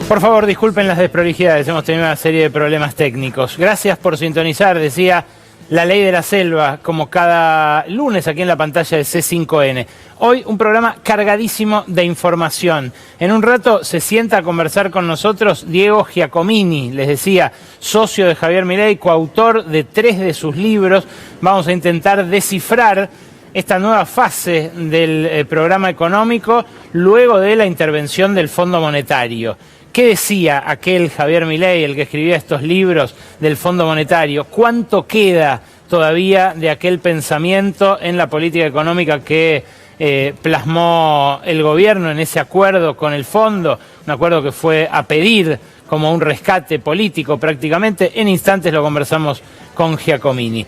Por favor, disculpen las desprolijidades, hemos tenido una serie de problemas técnicos. Gracias por sintonizar, decía La Ley de la Selva, como cada lunes aquí en la pantalla de C5N. Hoy un programa cargadísimo de información. En un rato se sienta a conversar con nosotros Diego Giacomini, les decía, socio de Javier Milei, coautor de 3 de sus libros. Vamos a intentar descifrar esta nueva fase del programa económico luego de la intervención del Fondo Monetario. ¿Qué decía aquel Javier Milei, el que escribía estos libros del Fondo Monetario? ¿Cuánto queda todavía de aquel pensamiento en la política económica que plasmó el gobierno en ese acuerdo con el fondo? Un acuerdo que fue a pedir como un rescate político prácticamente. En instantes lo conversamos con Giacomini.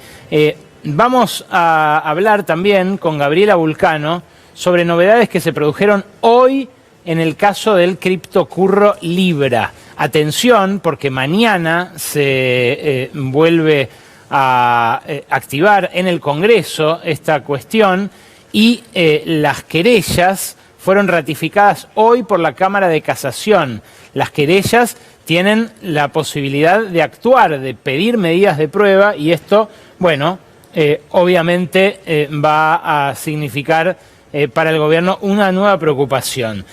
Vamos a hablar también con Gabriela Vulcano sobre novedades que se produjeron hoy en el caso del criptocurro Libra. Atención, porque mañana se vuelve a activar en el Congreso esta cuestión y las querellas fueron ratificadas hoy por la Cámara de Casación. Las querellas tienen la posibilidad de actuar, de pedir medidas de prueba y esto, bueno, obviamente va a significar para el gobierno una nueva preocupación.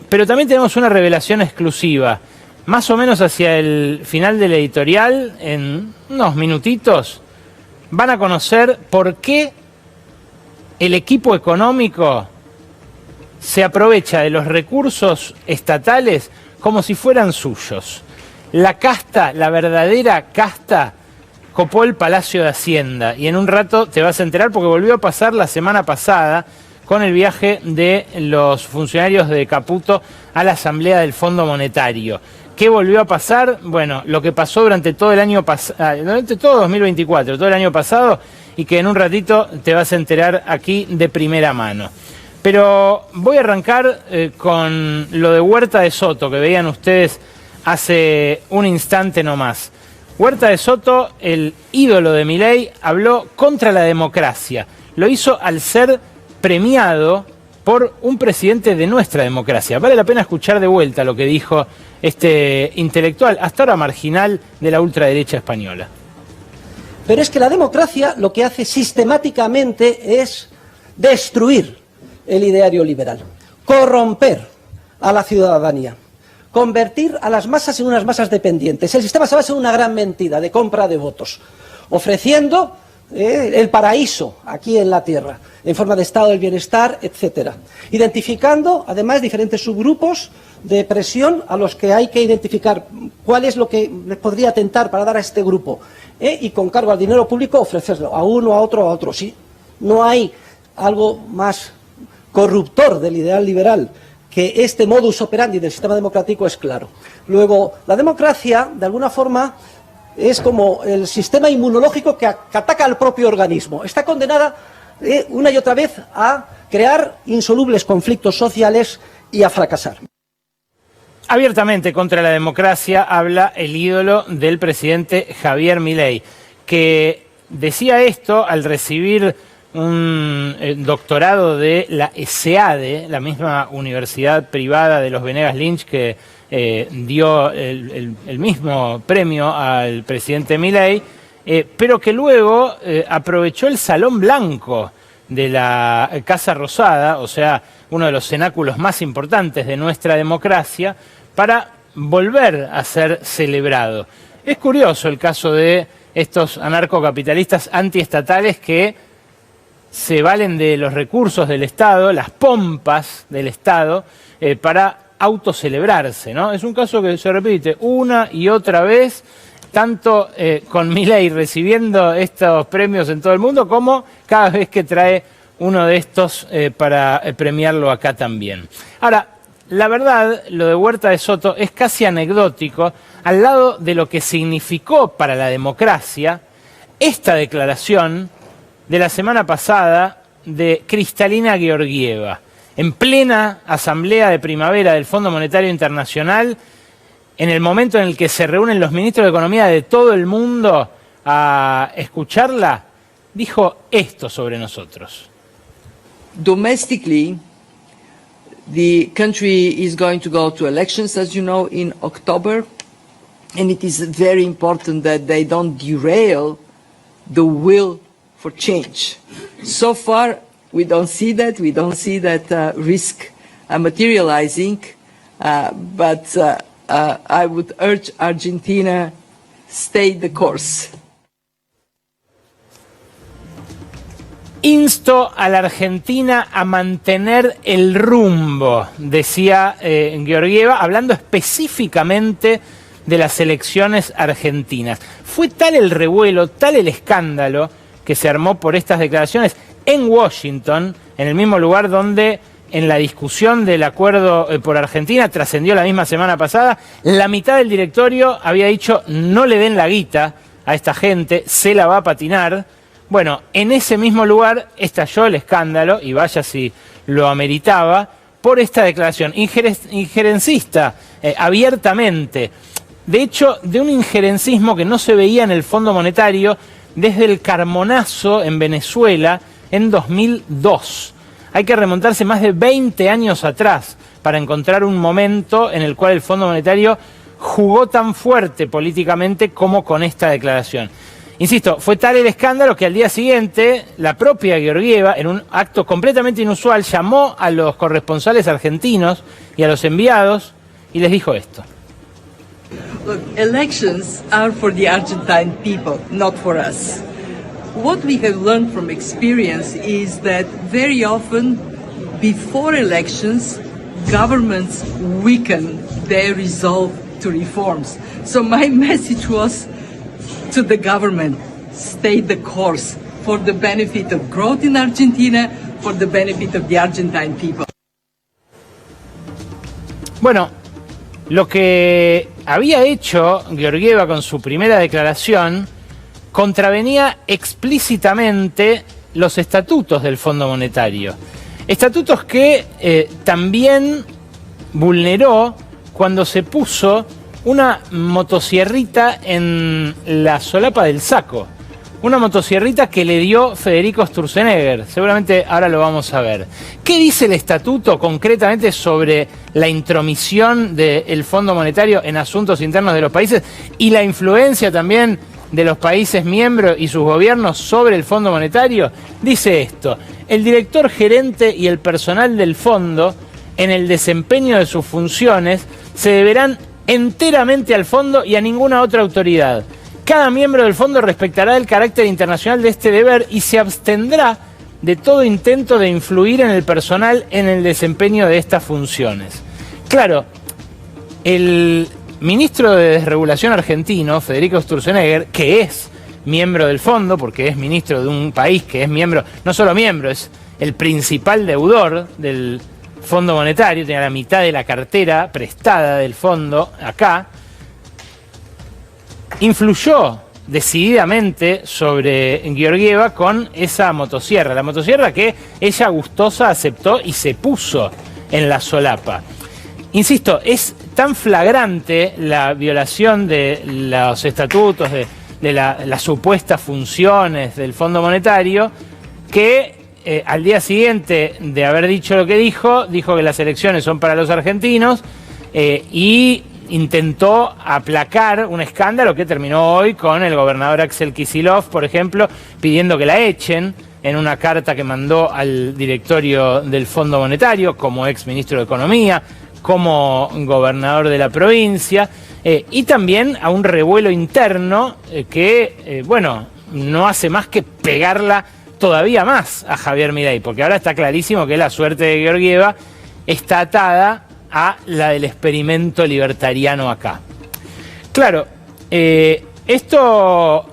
Pero también tenemos una revelación exclusiva. Más o menos hacia el final del editorial, en unos minutitos, van a conocer por qué el equipo económico se aprovecha de los recursos estatales como si fueran suyos. La casta, la verdadera casta, copó el Palacio de Hacienda y en un rato te vas a enterar porque volvió a pasar la semana pasada con el viaje de los funcionarios de Caputo a la Asamblea del Fondo Monetario. ¿Qué volvió a pasar? Bueno, lo que pasó durante todo el año pasado, durante todo 2024, todo el año pasado, y que en un ratito te vas a enterar aquí de primera mano. Pero voy a arrancar con lo de Huerta de Soto, que veían ustedes hace un instante nomás. Huerta de Soto, el ídolo de Milei, habló contra la democracia. Lo hizo al ser premiado por un presidente de nuestra democracia. Vale la pena escuchar de vuelta lo que dijo este intelectual, hasta ahora marginal, de la ultraderecha española. Pero es que la democracia lo que hace sistemáticamente es destruir el ideario liberal, corromper a la ciudadanía, convertir a las masas en unas masas dependientes. El sistema se basa en una gran mentira de compra de votos, ofreciendo el paraíso aquí en la tierra, en forma de estado del bienestar, etcétera. Identificando, además, diferentes subgrupos de presión a los que hay que identificar cuál es lo que les podría atentar para dar a este grupo. Y con cargo al dinero público ofrecerlo a uno, a otro. Sí, no hay algo más corruptor del ideal liberal que este modus operandi del sistema democrático, es claro. Luego, la democracia, de alguna forma, es como el sistema inmunológico que ataca al propio organismo. Está condenada una y otra vez a crear insolubles conflictos sociales y a fracasar. Abiertamente contra la democracia habla el ídolo del presidente Javier Milei, que decía esto al recibir un doctorado de la ESEADE, la misma universidad privada de los Venegas Lynch que dio el mismo premio al presidente Milei, pero que luego aprovechó el Salón Blanco de la Casa Rosada, o sea, uno de los cenáculos más importantes de nuestra democracia, para volver a ser celebrado. Es curioso el caso de estos anarcocapitalistas antiestatales que se valen de los recursos del Estado, las pompas del Estado, para autocelebrarse, ¿no? Es un caso que se repite una y otra vez, tanto con Milei recibiendo estos premios en todo el mundo, como cada vez que trae uno de estos para premiarlo acá también. Ahora, la verdad, lo de Huerta de Soto es casi anecdótico al lado de lo que significó para la democracia esta declaración de la semana pasada de Kristalina Georgieva, en plena asamblea de primavera del Fondo Monetario Internacional, en el momento en el que se reúnen los ministros de Economía de todo el mundo a escucharla, dijo esto sobre nosotros. Domestically, The country is going to go to elections, as you know, in October, and it is very important that they don't derail the will for change. So far, we don't see that. We don't see that risk materializing, but I would urge Argentina, stay the course. Insto a la Argentina a mantener el rumbo, decía Georgieva, hablando específicamente de las elecciones argentinas. Fue tal el revuelo, tal el escándalo que se armó por estas declaraciones en Washington, en el mismo lugar donde en la discusión del acuerdo por Argentina trascendió la misma semana pasada, la mitad del directorio había dicho no le den la guita a esta gente, se la va a patinar. Bueno, en ese mismo lugar estalló el escándalo, y vaya si lo ameritaba, por esta declaración injerencista, abiertamente. De hecho, de un injerencismo que no se veía en el Fondo Monetario desde el Carmonazo en Venezuela en 2002. Hay que remontarse más de 20 años atrás para encontrar un momento en el cual el Fondo Monetario jugó tan fuerte políticamente como con esta declaración. Insisto, fue tal el escándalo que al día siguiente la propia Georgieva, en un acto completamente inusual, llamó a los corresponsales argentinos y a los enviados y les dijo esto. Look, elections are for the Argentine people, not for us. What we have learned from experience is that very often, before elections, governments weaken their resolve to reforms. So my message was to the government, stay the course for the benefit of growth in Argentina, for the benefit of the Argentine people. Bueno, lo que había hecho Georgieva con su primera declaración contravenía explícitamente los estatutos del Fondo Monetario. Estatutos que también vulneró cuando se puso una motosierrita en la solapa del saco. Una motosierrita que le dio Federico Sturzenegger. Seguramente ahora lo vamos a ver. ¿Qué dice el estatuto concretamente sobre la intromisión del Fondo Monetario en asuntos internos de los países y la influencia también de los países miembros y sus gobiernos sobre el Fondo Monetario? Dice esto: el director gerente y el personal del fondo, en el desempeño de sus funciones, se deberán enteramente al fondo y a ninguna otra autoridad. Cada miembro del fondo respetará el carácter internacional de este deber y se abstendrá de todo intento de influir en el personal en el desempeño de estas funciones. Claro, el ministro de Desregulación argentino, Federico Sturzenegger, que es miembro del fondo, porque es ministro de un país que es miembro, no solo miembro, es el principal deudor del Fondo Monetario, tiene la mitad de la cartera prestada del fondo acá, influyó decididamente sobre Georgieva con esa motosierra. La motosierra que ella gustosa aceptó y se puso en la solapa. Insisto, es tan flagrante la violación de los estatutos, de las supuestas funciones del Fondo Monetario, que al día siguiente de haber dicho lo que dijo que las elecciones son para los argentinos y intentó aplacar un escándalo que terminó hoy con el gobernador Axel Kicillof, por ejemplo, pidiendo que la echen en una carta que mandó al directorio del Fondo Monetario como ex ministro de Economía, como gobernador de la provincia, y también a un revuelo interno que, bueno, no hace más que pegarla todavía más a Javier Milei, porque ahora está clarísimo que la suerte de Georgieva está atada a la del experimento libertariano acá. Claro, esto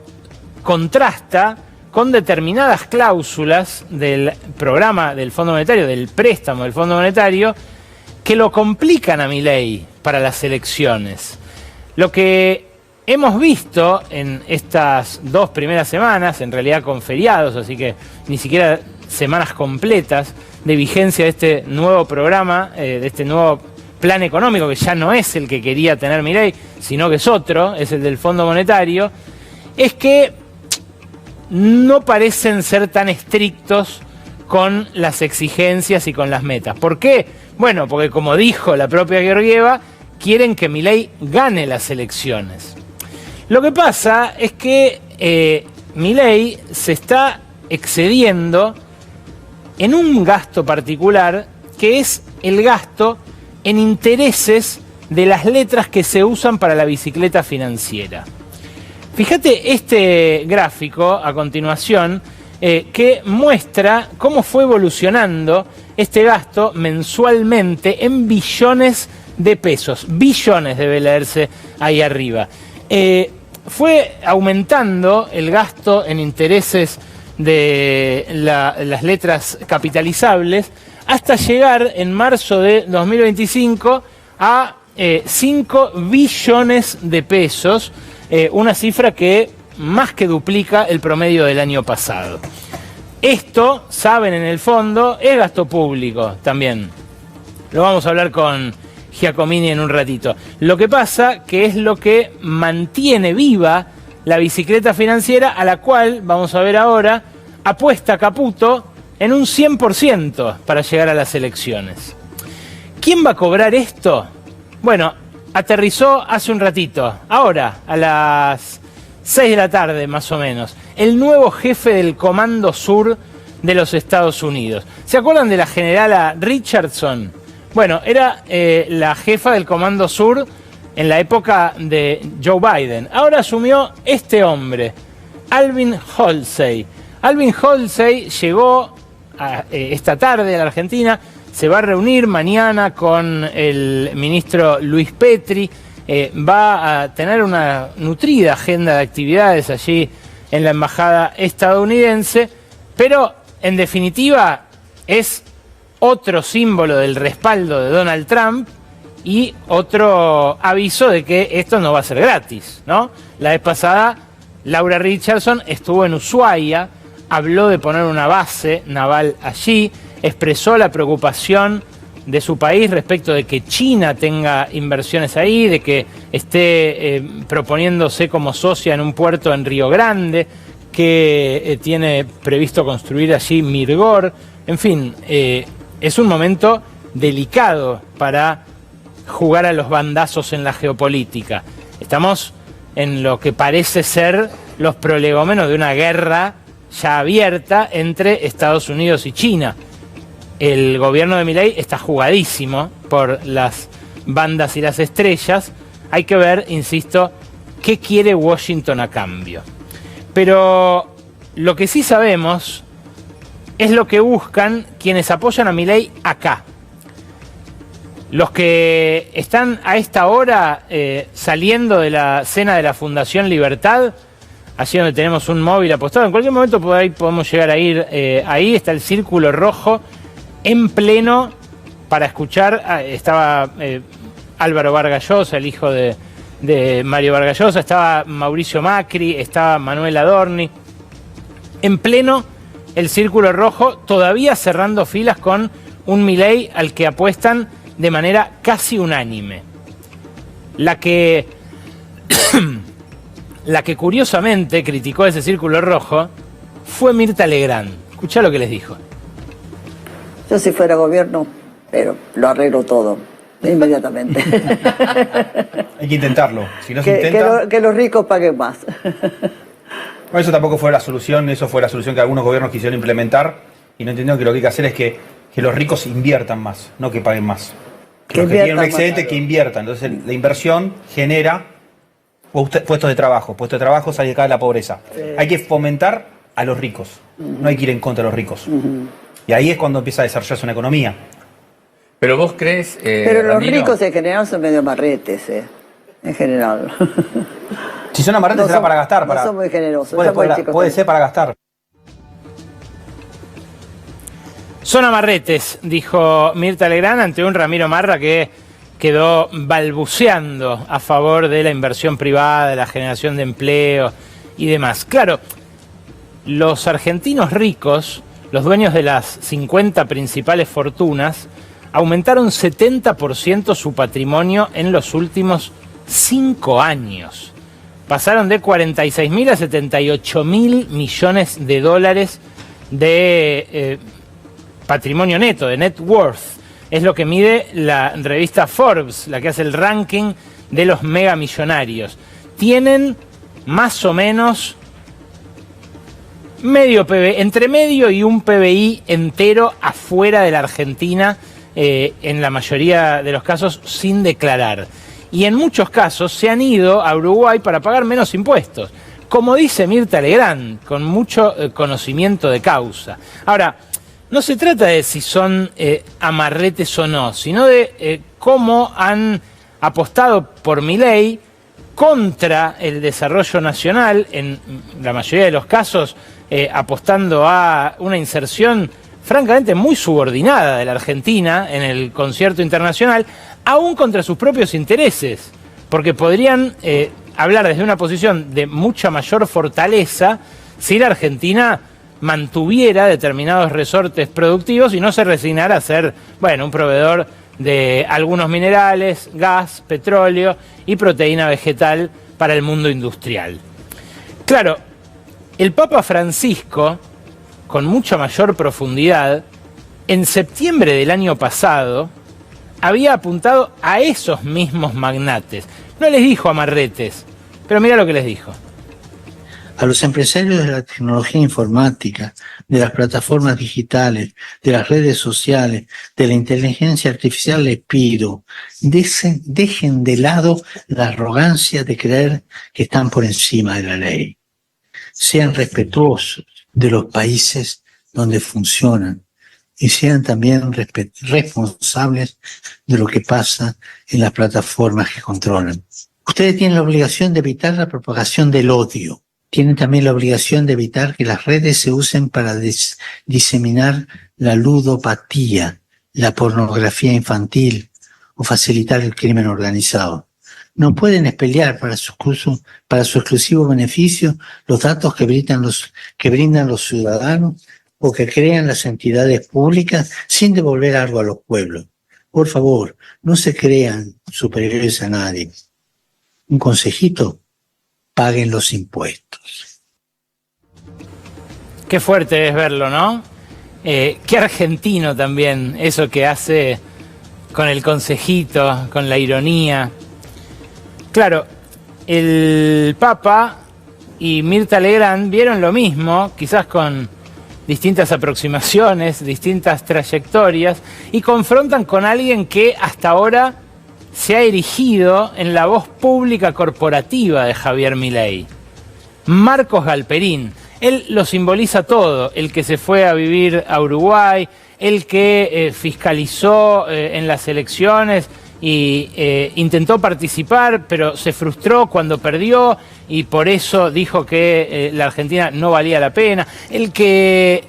contrasta con determinadas cláusulas del programa del Fondo Monetario, del préstamo del Fondo Monetario, que lo complican a Milei para las elecciones. Lo que hemos visto en estas 2 primeras semanas, en realidad con feriados, así que ni siquiera semanas completas de vigencia de este nuevo programa, de este nuevo plan económico, que ya no es el que quería tener Milei, sino que es otro, es el del Fondo Monetario, es que no parecen ser tan estrictos con las exigencias y con las metas. ¿Por qué? Bueno, porque como dijo la propia Georgieva, quieren que Milei gane las elecciones. Lo que pasa es que Milei se está excediendo en un gasto particular, que es el gasto en intereses de las letras que se usan para la bicicleta financiera. Fíjate este gráfico a continuación que muestra cómo fue evolucionando este gasto mensualmente en billones de pesos. Billones debe leerse ahí arriba. Fue aumentando el gasto en intereses de las letras capitalizables hasta llegar en marzo de 2025 a 5 billones de pesos, una cifra que más que duplica el promedio del año pasado. Esto, saben en el fondo, es gasto público también. Lo vamos a hablar con Giacomini en un ratito. Lo que pasa que es lo que mantiene viva la bicicleta financiera, a la cual, vamos a ver ahora, apuesta Caputo en un 100% para llegar a las elecciones. ¿Quién va a cobrar esto? Bueno, aterrizó hace un ratito, ahora, a las 6 de la tarde más o menos, el nuevo jefe del Comando Sur de los Estados Unidos. ¿Se acuerdan de la generala Richardson? Bueno, era la jefa del Comando Sur en la época de Joe Biden. Ahora asumió este hombre, Alvin Halsey. Alvin Halsey llegó esta tarde a la Argentina, se va a reunir mañana con el ministro Luis Petri, va a tener una nutrida agenda de actividades allí en la embajada estadounidense, pero en definitiva es otro símbolo del respaldo de Donald Trump y otro aviso de que esto no va a ser gratis, ¿no? La vez pasada Laura Richardson estuvo en Ushuaia, habló de poner una base naval allí, expresó la preocupación de su país respecto de que China tenga inversiones ahí, de que esté proponiéndose como socia en un puerto en Río Grande, que tiene previsto construir allí Mirgor. En fin, es un momento delicado para jugar a los bandazos en la geopolítica. Estamos en lo que parece ser los prolegómenos de una guerra ya abierta entre Estados Unidos y China. El gobierno de Milei está jugadísimo por las bandas y las estrellas. Hay que ver, insisto, qué quiere Washington a cambio. Pero lo que sí sabemos es lo que buscan quienes apoyan a Milei acá. Los que están a esta hora saliendo de la cena de la Fundación Libertad, allí donde tenemos un móvil apostado, en cualquier momento por ahí podemos llegar a ir, ahí está el Círculo Rojo en pleno para escuchar. Estaba Álvaro Vargas Llosa, el hijo de Mario Vargas Llosa, estaba Mauricio Macri, estaba Manuel Adorni, en pleno el Círculo Rojo, todavía cerrando filas con un Milei al que apuestan de manera casi unánime. La que curiosamente criticó ese Círculo Rojo fue Mirta Legrand. Escuchá lo que les dijo. Yo si fuera gobierno, pero lo arreglo todo, inmediatamente. Hay que intentarlo. Si no se intenta... que los ricos paguen más. Bueno, eso tampoco fue la solución, eso fue la solución que algunos gobiernos quisieron implementar y no entendieron que lo que hay que hacer es que los ricos inviertan más, no que paguen más. Que los que tienen un excedente que inviertan. Entonces la inversión genera puestos de trabajo sale acá de la pobreza. Hay que fomentar a los ricos, no hay que ir en contra de los ricos. Y ahí es cuando empieza a desarrollarse una economía. Pero vos crees... Pero los Ramiro, ricos en general son medio marretes, en general. Si son amarretes será para gastar. No son muy generosos. Puede ser para gastar. Son amarretes, dijo Mirta Legrand ante un Ramiro Marra que quedó balbuceando a favor de la inversión privada, de la generación de empleo y demás. Claro, los argentinos ricos, los dueños de las 50 principales fortunas, aumentaron 70% su patrimonio en los últimos 5 años. Pasaron de 46.000 a 78.000 millones de dólares de patrimonio neto, de net worth. es lo que mide la revista Forbes, la que hace el ranking de los megamillonarios. Tienen más o menos medio PBI, entre medio y un PBI entero afuera de la Argentina, en la mayoría de los casos sin declarar. Y en muchos casos se han ido a Uruguay para pagar menos impuestos, como dice Mirta Legrand, con mucho conocimiento de causa. Ahora, no se trata de si son amarretes o no, sino de cómo han apostado por Milei contra el desarrollo nacional, en la mayoría de los casos apostando a una inserción francamente muy subordinada de la Argentina en el concierto internacional, aún contra sus propios intereses, porque podrían hablar desde una posición de mucha mayor fortaleza si la Argentina mantuviera determinados resortes productivos y no se resignara a ser, bueno, un proveedor de algunos minerales, gas, petróleo y proteína vegetal para el mundo industrial. Claro, el Papa Francisco, con mucha mayor profundidad, en septiembre del año pasado, había apuntado a esos mismos magnates. No les dijo amarretes, pero mira lo que les dijo. A los empresarios de la tecnología informática, de las plataformas digitales, de las redes sociales, de la inteligencia artificial, les pido, dejen de lado la arrogancia de creer que están por encima de la ley. Sean respetuosos de los países donde funcionan y sean también responsables de lo que pasa en las plataformas que controlan. Ustedes tienen la obligación de evitar la propagación del odio. Tienen también la obligación de evitar que las redes se usen para diseminar la ludopatía, la pornografía infantil o facilitar el crimen organizado. No pueden espelear para su exclusivo beneficio los datos que brindan los ciudadanos o que crean las entidades públicas sin devolver algo a los pueblos. Por favor, no se crean superiores a nadie. Un consejito: paguen los impuestos. Qué fuerte es verlo, ¿no? Qué argentino también, eso que hace con el consejito, con la ironía. Claro, el Papa y Mirta Legrand vieron lo mismo, quizás con distintas aproximaciones, distintas trayectorias, y confrontan con alguien que hasta ahora se ha erigido en la voz pública corporativa de Javier Milei. Marcos Galperín. Él lo simboliza todo, el que se fue a vivir a Uruguay, el que fiscalizó en las elecciones y intentó participar, pero se frustró cuando perdió y por eso dijo que la Argentina no valía la pena, el que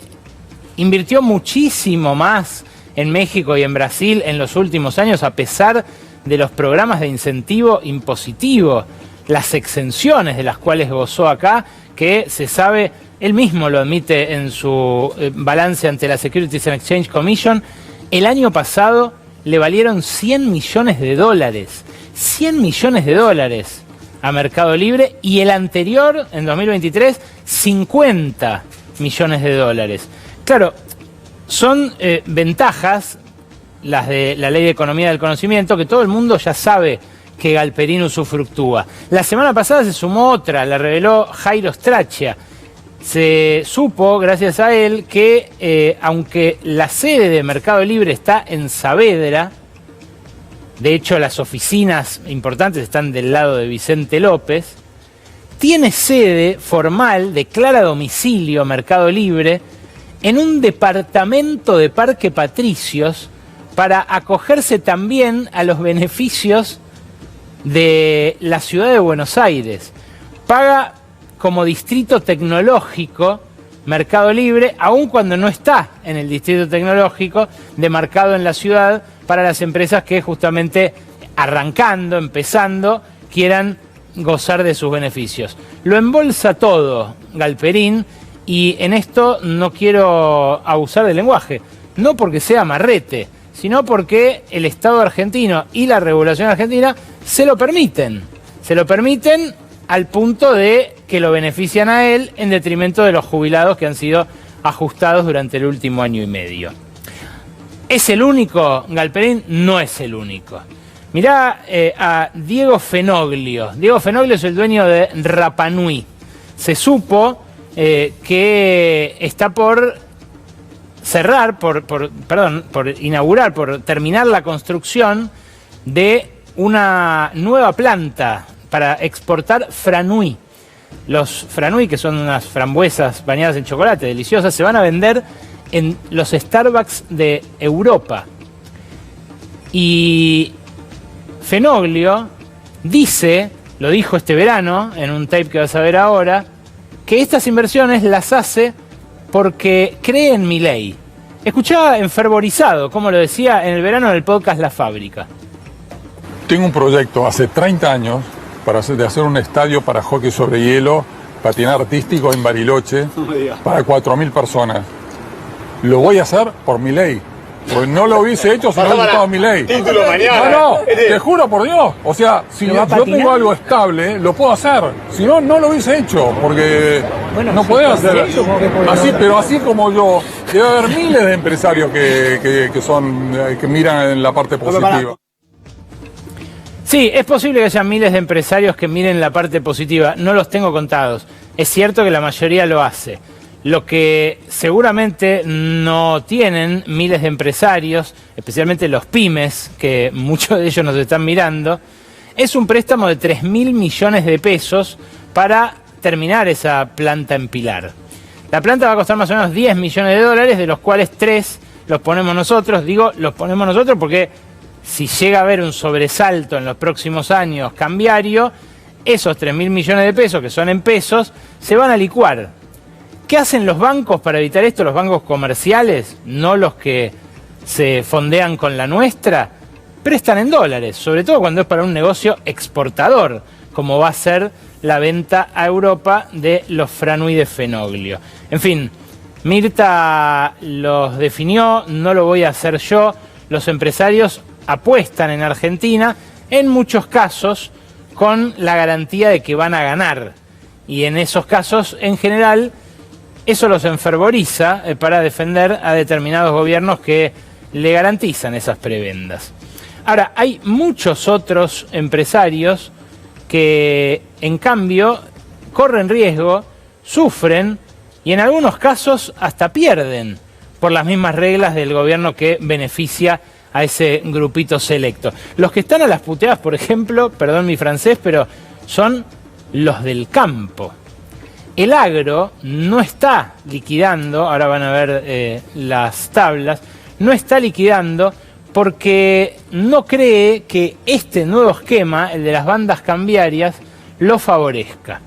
invirtió muchísimo más en México y en Brasil en los últimos años a pesar de los programas de incentivo impositivo, las exenciones de las cuales gozó acá, que se sabe, él mismo lo admite en su balance ante la Securities and Exchange Commission, el año pasado le valieron $100 millones. $100 millones a Mercado Libre, y el anterior, en 2023, $50 millones. Claro, son ventajas, las de la Ley de Economía del Conocimiento, que todo el mundo ya sabe que Galperín usufructúa. La semana pasada se sumó otra, la reveló Jairo Straccia. Se supo, gracias a él, que aunque la sede de Mercado Libre está en Saavedra, de hecho las oficinas importantes están del lado de Vicente López, tiene sede formal, declara domicilio Mercado Libre, en un departamento de Parque Patricios para acogerse también a los beneficios de la ciudad de Buenos Aires. Paga como distrito tecnológico Mercado Libre, aun cuando no está en el distrito tecnológico demarcado en la ciudad para las empresas que justamente arrancando, empezando, quieran gozar de sus beneficios. Lo embolsa todo Galperín, y en esto no quiero abusar del lenguaje, no porque sea amarrete, sino porque el Estado argentino y la regulación argentina se lo permiten al punto de que lo benefician a él en detrimento de los jubilados que han sido ajustados durante el último año y medio. ¿Es el único? Galperín no es el único. Mirá a Diego Fenoglio. Diego Fenoglio es el dueño de Rapa Nui. Se supo que está por cerrar, por inaugurar, por terminar la construcción de una nueva planta para exportar franui. Los franui, que son unas frambuesas bañadas en chocolate, deliciosas, se van a vender en los Starbucks de Europa. Y Fenoglio dice, lo dijo este verano, en un tape que vas a ver ahora, que estas inversiones las hace porque cree en Milei. Escuchaba enfervorizado, como lo decía en el verano en el podcast La Fábrica. Tengo un proyecto hace 30 años de hacer un estadio para hockey sobre hielo, patinar artístico en Bariloche, para 4.000 personas. Lo voy a hacer por Milei. Pues no lo hubiese hecho si no hubiese estado Milei. Título mañana. No, te juro por Dios. O sea, si yo tengo algo estable, lo puedo hacer. Si no, no lo hubiese hecho. Porque no podés hacer así, pero así como yo. Debe haber miles de empresarios que miran en la parte positiva. Sí, es posible que haya miles de empresarios que miren la parte positiva. No los tengo contados. Es cierto que la mayoría lo hace. Lo que seguramente no tienen miles de empresarios, especialmente los pymes, que muchos de ellos nos están mirando, es un préstamo de 3.000 millones de pesos para terminar esa planta en Pilar. La planta va a costar más o menos 10 millones de dólares, de los cuales 3 los ponemos nosotros. Digo, los ponemos nosotros porque si llega a haber un sobresalto en los próximos años cambiario, esos 3.000 millones de pesos, que son en pesos, se van a licuar. ¿Qué hacen los bancos para evitar esto? Los bancos comerciales, no los que se fondean con la nuestra, prestan en dólares, sobre todo cuando es para un negocio exportador, como va a ser la venta a Europa de los franui de Fenoglio. En fin, Mirta los definió, no lo voy a hacer yo. Los empresarios apuestan en Argentina, en muchos casos, con la garantía de que van a ganar. Y en esos casos, en general, eso los enfervoriza para defender a determinados gobiernos que le garantizan esas prebendas. Ahora, hay muchos otros empresarios que, en cambio, corren riesgo, sufren y en algunos casos hasta pierden por las mismas reglas del gobierno que beneficia a ese grupito selecto. Los que están a las puteadas, por ejemplo, perdón mi francés, pero son los del campo. El agro no está liquidando, ahora van a ver las tablas, no está liquidando porque no cree que este nuevo esquema, el de las bandas cambiarias, lo favorezca.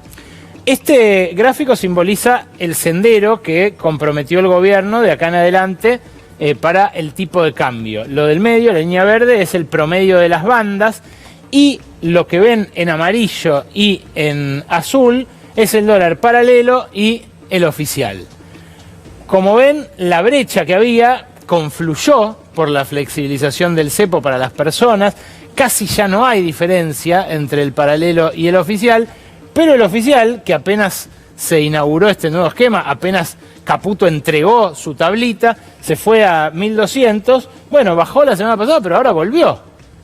Este gráfico simboliza el sendero que comprometió el gobierno de acá en adelante para el tipo de cambio. Lo del medio, la línea verde, es el promedio de las bandas y lo que ven en amarillo y en azul es el dólar paralelo y el oficial. Como ven, la brecha que había confluyó por la flexibilización del cepo para las personas. Casi ya no hay diferencia entre el paralelo y el oficial, pero el oficial, que apenas se inauguró este nuevo esquema, apenas Caputo entregó su tablita, se fue a 1.200. Bueno, bajó la semana pasada, pero ahora volvió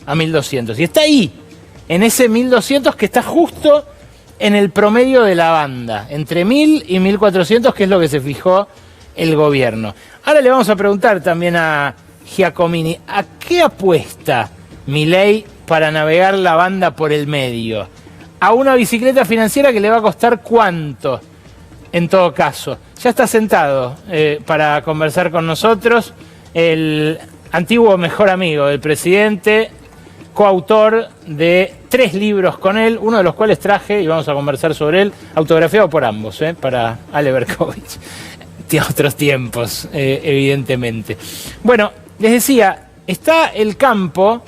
a 1.200. Y está ahí, en ese 1.200 que está justo en el promedio de la banda, entre 1.000 y 1.400, que es lo que se fijó el gobierno. Ahora le vamos a preguntar también a Giacomini, ¿a qué apuesta Milei para navegar la banda por el medio? ¿A una bicicleta financiera que le va a costar cuánto? En todo caso, ya está sentado para conversar con nosotros el antiguo mejor amigo del presidente, coautor de 3 libros con él, uno de los cuales traje, y vamos a conversar sobre él, autografiado por ambos, para Ale Berkovich. Tiene otros tiempos, evidentemente. Bueno, les decía, está el campo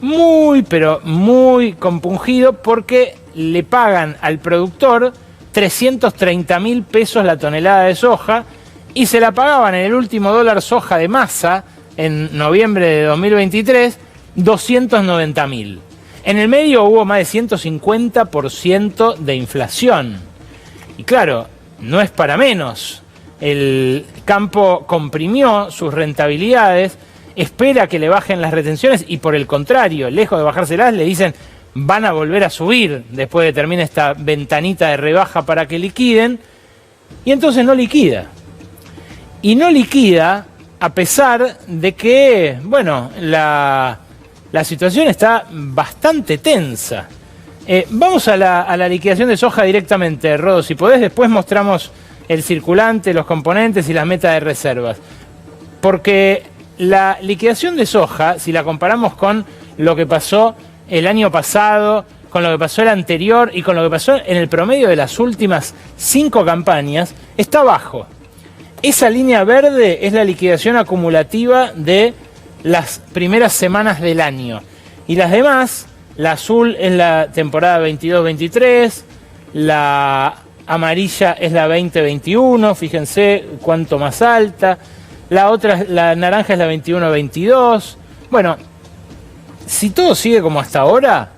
muy, pero muy compungido porque le pagan al productor 330.000 pesos la tonelada de soja y se la pagaban en el último dólar soja de masa en noviembre de 2023, 290.000. En el medio hubo más de 150% de inflación. Y claro, no es para menos. El campo comprimió sus rentabilidades, espera que le bajen las retenciones y por el contrario, lejos de bajárselas, le dicen van a volver a subir después de que termine esta ventanita de rebaja para que liquiden, y entonces no liquida. Y no liquida a pesar de que, bueno, la situación está bastante tensa. Vamos a la liquidación de soja directamente, Rodo, si podés, después mostramos el circulante, los componentes y las metas de reservas. Porque la liquidación de soja, si la comparamos con lo que pasó el año pasado, con lo que pasó el anterior y con lo que pasó en el promedio de las últimas 5 campañas, está bajo. Esa línea verde es la liquidación acumulativa de las primeras semanas del año. Y las demás, la azul es la temporada 22-23, la amarilla es la 20-21, fíjense cuánto más alta, la otra, la naranja es la 21-22. Bueno, si todo sigue como hasta ahora,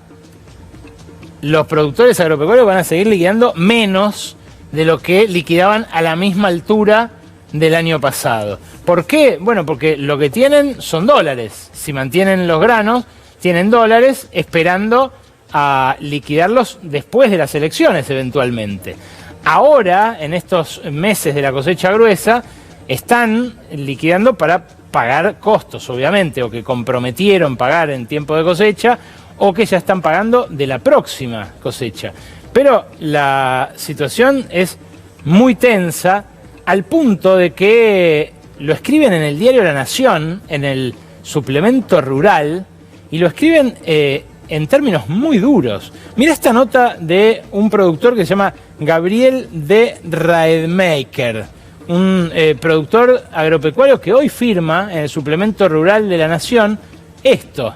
los productores agropecuarios van a seguir liquidando menos de lo que liquidaban a la misma altura del año pasado. ¿Por qué? Bueno, porque lo que tienen son dólares. Si mantienen los granos, tienen dólares esperando a liquidarlos después de las elecciones eventualmente. Ahora, en estos meses de la cosecha gruesa, están liquidando para pagar costos, obviamente, o que comprometieron pagar en tiempo de cosecha, o que ya están pagando de la próxima cosecha. Pero la situación es muy tensa, al punto de que lo escriben en el diario La Nación, en el suplemento rural, y lo escriben en términos muy duros. Mira esta nota de un productor que se llama Gabriel de Raedmaker, un productor agropecuario que hoy firma en el suplemento rural de La Nación esto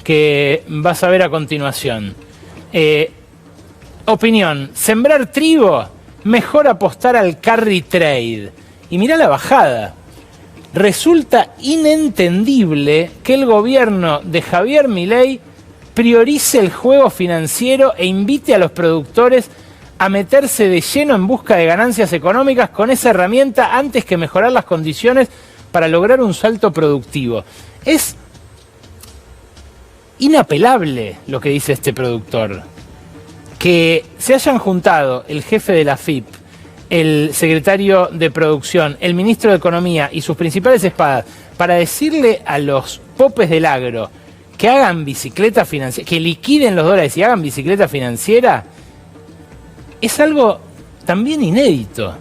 que vas a ver a continuación. Opinión: sembrar trigo, mejor apostar al carry trade. Y mirá la bajada. Resulta inentendible que el gobierno de Javier Milei priorice el juego financiero e invite a los productores a meterse de lleno en busca de ganancias económicas con esa herramienta antes que mejorar las condiciones para lograr un salto productivo. Es inapelable lo que dice este productor. Que se hayan juntado el jefe de la AFIP, el secretario de Producción, el ministro de Economía y sus principales espadas para decirle a los popes del agro que hagan bicicleta financiera, que liquiden los dólares y hagan bicicleta financiera, es algo también inédito.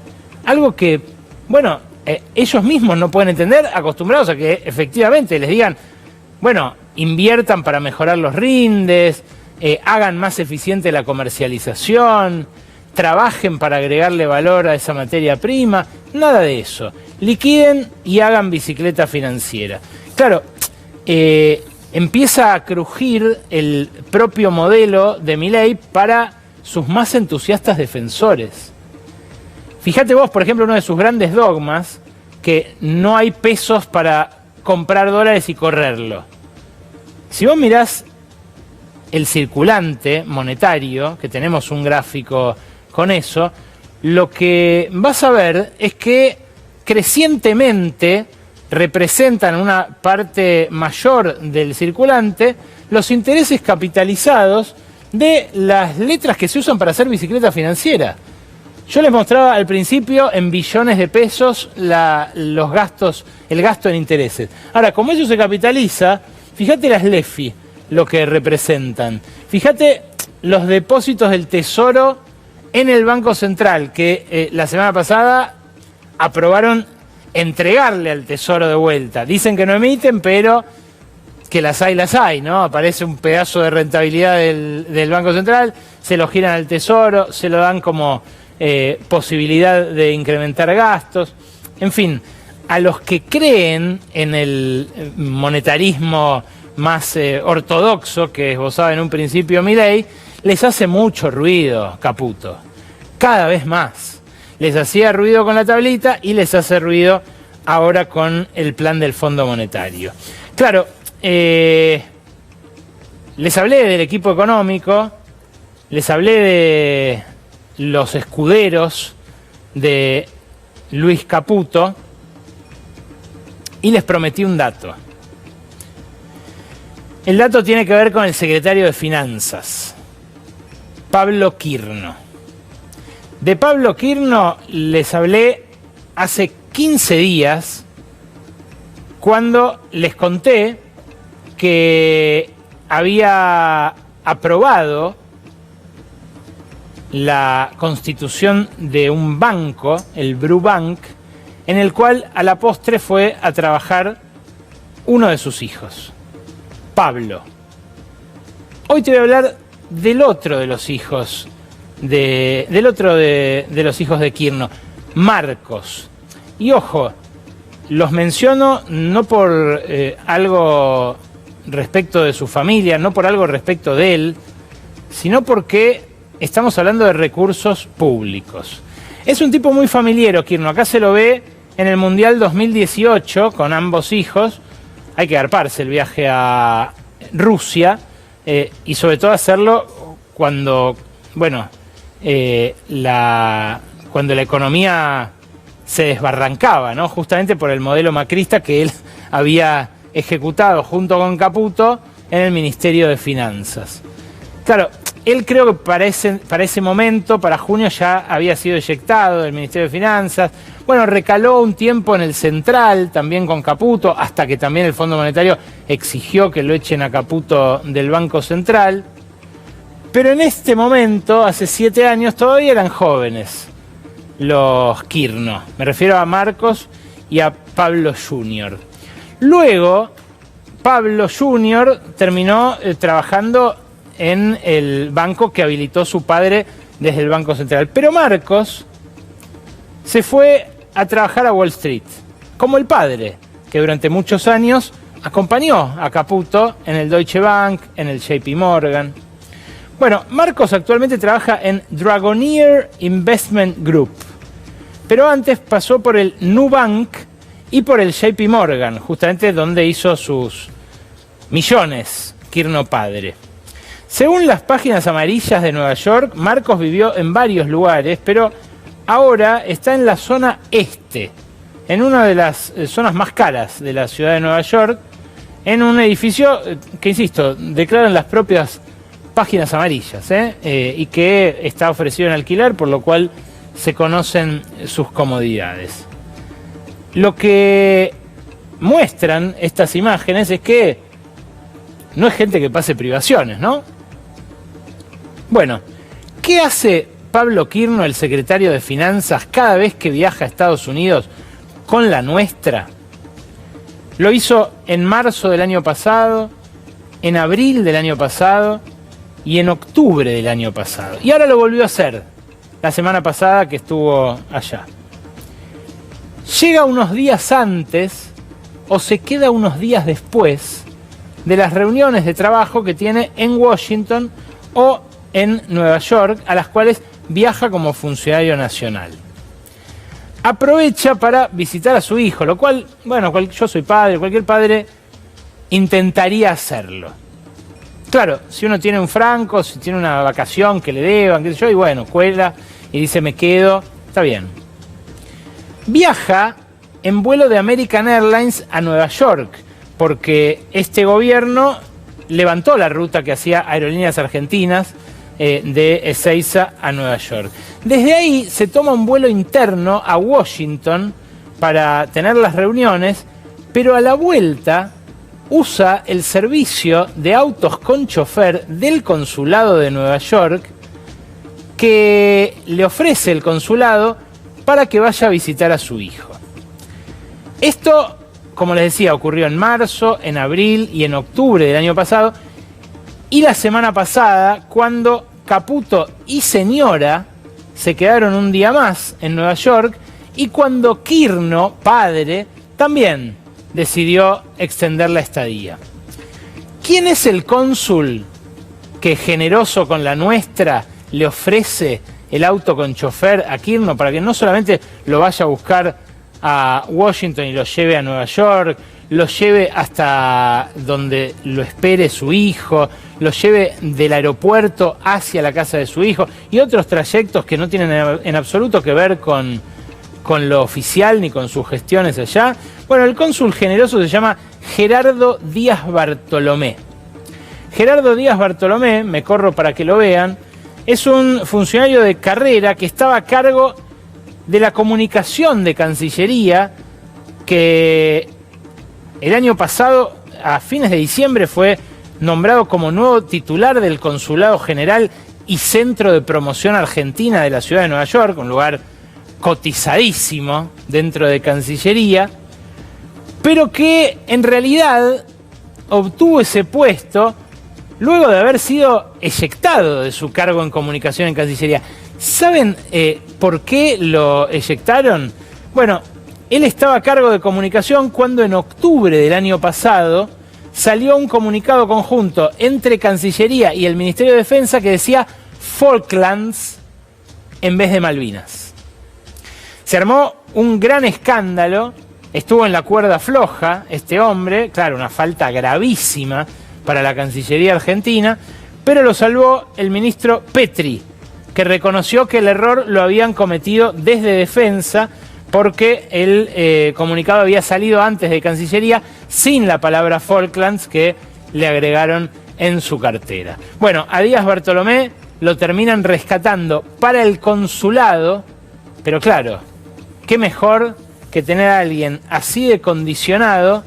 Algo que, bueno, ellos mismos no pueden entender, acostumbrados a que efectivamente les digan, bueno, inviertan para mejorar los rindes, hagan más eficiente la comercialización, trabajen para agregarle valor a esa materia prima. Nada de eso. Liquiden y hagan bicicleta financiera. Claro, empieza a crujir el propio modelo de Milei para sus más entusiastas defensores. Fíjate vos, por ejemplo, uno de sus grandes dogmas, que no hay pesos para comprar dólares y correrlo. Si vos mirás el circulante monetario, que tenemos un gráfico con eso, lo que vas a ver es que crecientemente representan una parte mayor del circulante los intereses capitalizados de las letras que se usan para hacer bicicleta financiera. Yo les mostraba al principio en billones de pesos los gastos, el gasto en intereses. Ahora, como eso se capitaliza, fíjate las LEFI, lo que representan. Fíjate los depósitos del Tesoro en el Banco Central, que la semana pasada aprobaron entregarle al Tesoro de vuelta. Dicen que no emiten, pero que las hay, ¿no? Aparece un pedazo de rentabilidad del Banco Central, se lo giran al Tesoro, se lo dan como posibilidad de incrementar gastos. En fin, a los que creen en el monetarismo más ortodoxo que esbozaba en un principio Milei, les hace mucho ruido Caputo, cada vez más. Les hacía ruido con la tablita y les hace ruido ahora con el plan del Fondo Monetario. Claro, les hablé del equipo económico, les hablé de los escuderos de Luis Caputo y les prometí un dato. El dato tiene que ver con el secretario de Finanzas, Pablo Quirno. De Pablo Quirno les hablé hace 15 días cuando les conté que había aprobado la constitución de un banco, el Brubank, en el cual a la postre fue a trabajar uno de sus hijos, Pablo. Hoy te voy a hablar del otro de los hijos de los hijos de Quirno, Marcos. Y ojo, los menciono no por algo respecto de su familia, no por algo respecto de él, sino porque estamos hablando de recursos públicos. Es un tipo muy familiero, Quirno. Acá se lo ve en el Mundial 2018 con ambos hijos. Hay que garparse el viaje a Rusia y sobre todo hacerlo cuando, bueno, cuando la economía se desbarrancaba, ¿no? Justamente por el modelo macrista que él había ejecutado junto con Caputo en el Ministerio de Finanzas. Claro, él creo que para ese momento, para junio, ya había sido eyectado del Ministerio de Finanzas. Bueno, recaló un tiempo en el Central, también con Caputo, hasta que también el Fondo Monetario exigió que lo echen a Caputo del Banco Central. Pero en este momento, hace 7 años, todavía eran jóvenes los Quirno. Me refiero a Marcos y a Pablo Jr. Luego, Pablo Jr. terminó trabajando en el banco que habilitó su padre desde el Banco Central. Pero Marcos se fue a trabajar a Wall Street, como el padre, que durante muchos años acompañó a Caputo en el Deutsche Bank, en el JP Morgan. Bueno, Marcos actualmente trabaja en Dragoneer Investment Group, pero antes pasó por el Nubank y por el JP Morgan, justamente donde hizo sus millones, Quirno padre. Según las páginas amarillas de Nueva York, Marcos vivió en varios lugares, pero ahora está en la zona este, en una de las zonas más caras de la ciudad de Nueva York, en un edificio que, insisto, declaran las propias páginas amarillas, y que está ofrecido en alquiler, por lo cual se conocen sus comodidades. Lo que muestran estas imágenes es que no es gente que pase privaciones, ¿no? Bueno, ¿qué hace Pablo Quirno, el secretario de Finanzas, cada vez que viaja a Estados Unidos con la nuestra? Lo hizo en marzo del año pasado, en abril del año pasado y en octubre del año pasado. Y ahora lo volvió a hacer la semana pasada que estuvo allá. Llega unos días antes o se queda unos días después de las reuniones de trabajo que tiene en Washington o en Nueva York, a las cuales viaja como funcionario nacional. Aprovecha para visitar a su hijo, lo cual, bueno, yo soy padre, cualquier padre intentaría hacerlo. Claro, si uno tiene un franco, si tiene una vacación que le deban, qué sé yo, y bueno, cuela y dice me quedo, está bien. Viaja en vuelo de American Airlines a Nueva York, porque este gobierno levantó la ruta que hacía Aerolíneas Argentinas de Ezeiza a Nueva York. Desde ahí se toma un vuelo interno a Washington para tener las reuniones, pero a la vuelta usa el servicio de autos con chofer del consulado de Nueva York que le ofrece el consulado para que vaya a visitar a su hijo. Esto, como les decía, ocurrió en marzo, en abril y en octubre del año pasado. Y la semana pasada, cuando Caputo y señora se quedaron un día más en Nueva York y cuando Quirno, padre, también decidió extender la estadía. ¿Quién es el cónsul que, generoso con la nuestra, le ofrece el auto con chofer a Quirno para que no solamente lo vaya a buscar a Washington y lo lleve a Nueva York, lo lleve hasta donde lo espere su hijo, lo lleve del aeropuerto hacia la casa de su hijo y otros trayectos que no tienen en absoluto que ver con lo oficial ni con sus gestiones allá? Bueno, el cónsul generoso se llama Gerardo Díaz Bartolomé. Gerardo Díaz Bartolomé, me corro para que lo vean, es un funcionario de carrera que estaba a cargo de la comunicación de Cancillería, que el año pasado, a fines de diciembre, fue nombrado como nuevo titular del Consulado General y Centro de Promoción Argentina de la ciudad de Nueva York, un lugar cotizadísimo dentro de Cancillería, pero que en realidad obtuvo ese puesto luego de haber sido eyectado de su cargo en comunicación en Cancillería. ¿Saben por qué lo eyectaron? Bueno, él estaba a cargo de comunicación cuando en octubre del año pasado salió un comunicado conjunto entre Cancillería y el Ministerio de Defensa que decía Falklands en vez de Malvinas. Se armó un gran escándalo, estuvo en la cuerda floja este hombre, claro, una falta gravísima para la Cancillería argentina, pero lo salvó el ministro Petri, que reconoció que el error lo habían cometido desde Defensa porque el comunicado había salido antes de Cancillería sin la palabra Falklands que le agregaron en su cartera. Bueno, a Díaz Bartolomé lo terminan rescatando para el consulado, pero claro, qué mejor que tener a alguien así de condicionado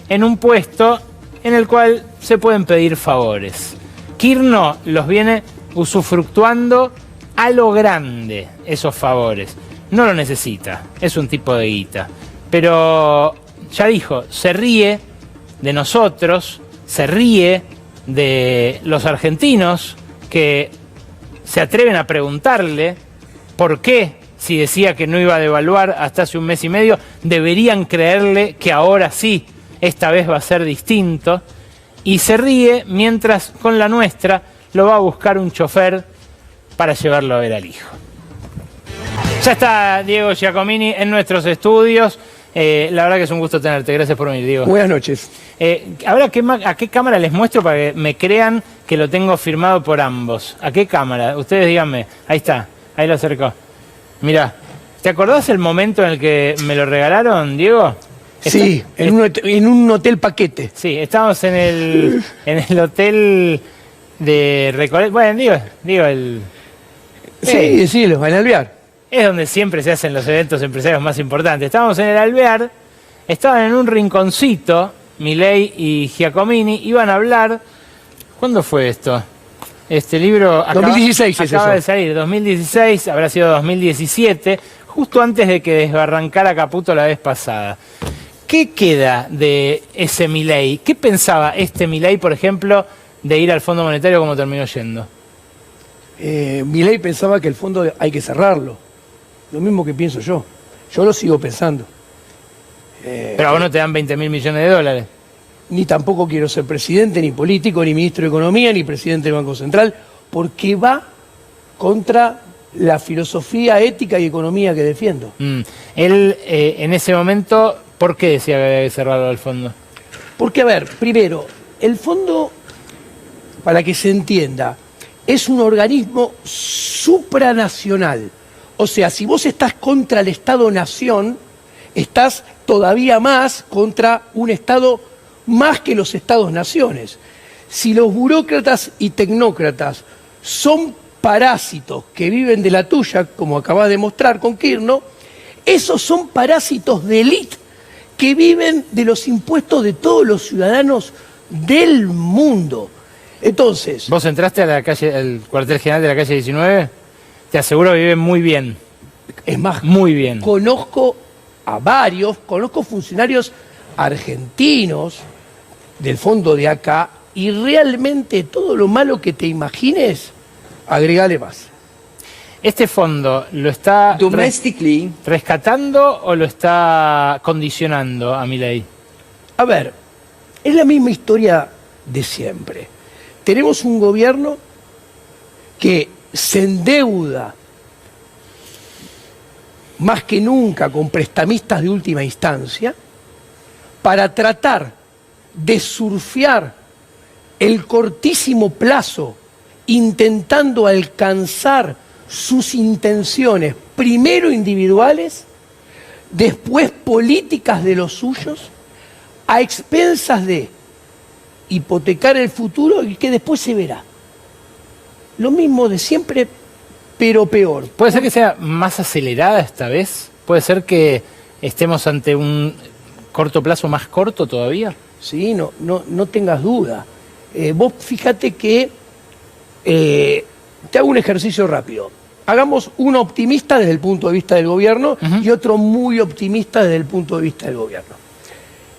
en un puesto en el cual se pueden pedir favores. Kirchner los viene usufructuando a lo grande, esos favores. No lo necesita, es un tipo de guita. Pero ya dijo, se ríe de nosotros, se ríe de los argentinos que se atreven a preguntarle por qué, si decía que no iba a devaluar hasta hace un mes y medio, deberían creerle que ahora sí, esta vez va a ser distinto. Y se ríe mientras con la nuestra lo va a buscar un chofer para llevarlo a ver al hijo. Ya está Diego Giacomini en nuestros estudios. La verdad que es un gusto tenerte. Gracias por venir, Diego. Buenas noches. Ahora, ¿a qué cámara les muestro para que me crean que lo tengo firmado por ambos? ¿A qué cámara? Ustedes díganme. Ahí está, ahí lo acercó. Mirá, ¿te acordás el momento en el que me lo regalaron, Diego? Sí, en un hotel paquete. Sí, estábamos en el hotel de Recoleta. Bueno, digo el... Sí, decilo, en Alvear. Es donde siempre se hacen los eventos empresarios más importantes. Estábamos en el Alvear, estaban en un rinconcito, Milei y Giacomini, iban a hablar... ¿Cuándo fue esto? Este libro 2016 acaba de salir, 2016, habrá sido 2017, justo antes de que desbarrancara Caputo la vez pasada. ¿Qué queda de ese Milei? ¿Qué pensaba este Milei, por ejemplo, de ir al Fondo Monetario como terminó yendo? Milei pensaba que el fondo hay que cerrarlo. Lo mismo que pienso yo. Yo lo sigo pensando. Pero a vos no te dan 20.000 millones de dólares. Ni tampoco quiero ser presidente, ni político, ni ministro de Economía, ni presidente del Banco Central, porque va contra la filosofía ética y economía que defiendo. Él, en ese momento, ¿por qué decía que había que cerrarlo al fondo? Porque, a ver, primero, el fondo, para que se entienda, es un organismo supranacional. O sea, si vos estás contra el Estado-Nación, estás todavía más contra un Estado más que los Estados-naciones. Si los burócratas y tecnócratas son parásitos que viven de la tuya, como acabas de mostrar con Kirchner, esos son parásitos de élite que viven de los impuestos de todos los ciudadanos del mundo. Entonces... ¿Vos entraste a la calle, al cuartel general de la calle 19? Te aseguro que viven muy bien. Es más, muy bien. Conozco a varios, conozco funcionarios argentinos del fondo de acá, y realmente todo lo malo que te imagines, agregale más. ¿Este fondo lo está rescatando o lo está condicionando a Milei? A ver, es la misma historia de siempre. Tenemos un gobierno que se endeuda más que nunca con prestamistas de última instancia para tratar de surfear el cortísimo plazo intentando alcanzar sus intenciones, primero individuales, después políticas de los suyos, a expensas de hipotecar el futuro y que después se verá. Lo mismo de siempre, pero peor. ¿Puede ser que sea más acelerada esta vez? ¿Puede ser que estemos ante un corto plazo más corto todavía? Sí, no tengas duda. Vos fíjate que te hago un ejercicio rápido. Hagamos uno optimista desde el punto de vista del gobierno y otro muy optimista desde el punto de vista del gobierno.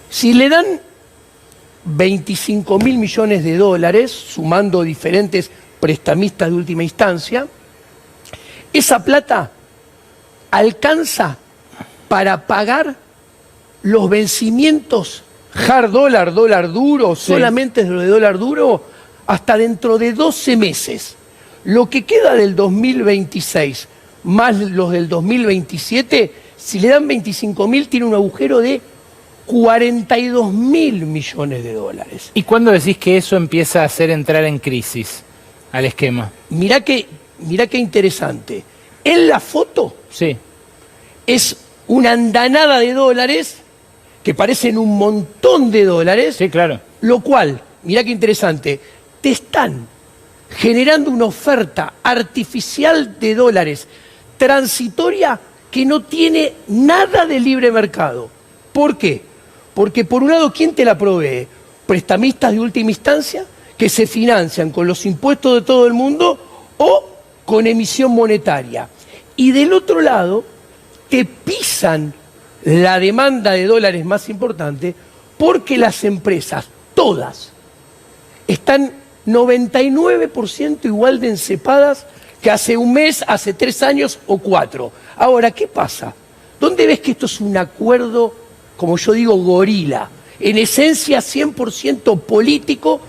Si le dan 25.000 millones de dólares, sumando diferentes prestamistas de última instancia, esa plata alcanza para pagar los vencimientos hard dólar, dólar duro, sí, solamente lo de dólar duro, hasta dentro de 12 meses. Lo que queda del 2026 más los del 2027, si le dan 25.000, tiene un agujero de 42.000 millones de dólares. ¿Y cuándo decís que eso empieza a hacer entrar en crisis al esquema? Mirá qué interesante. En la foto sí, es una andanada de dólares que parecen un montón de dólares. Sí, claro. Lo cual, mirá qué interesante, te están generando una oferta artificial de dólares transitoria que no tiene nada de libre mercado. ¿Por qué? Porque por un lado, ¿quién te la provee? Prestamistas de última instancia que se financian con los impuestos de todo el mundo o con emisión monetaria. Y del otro lado, te pisan la demanda de dólares más importante porque las empresas, todas, están 99% igual de encepadas que hace un mes, hace 3 años o 4. Ahora, ¿qué pasa? ¿Dónde ves que esto es un acuerdo, como yo digo, gorila? En esencia 100% político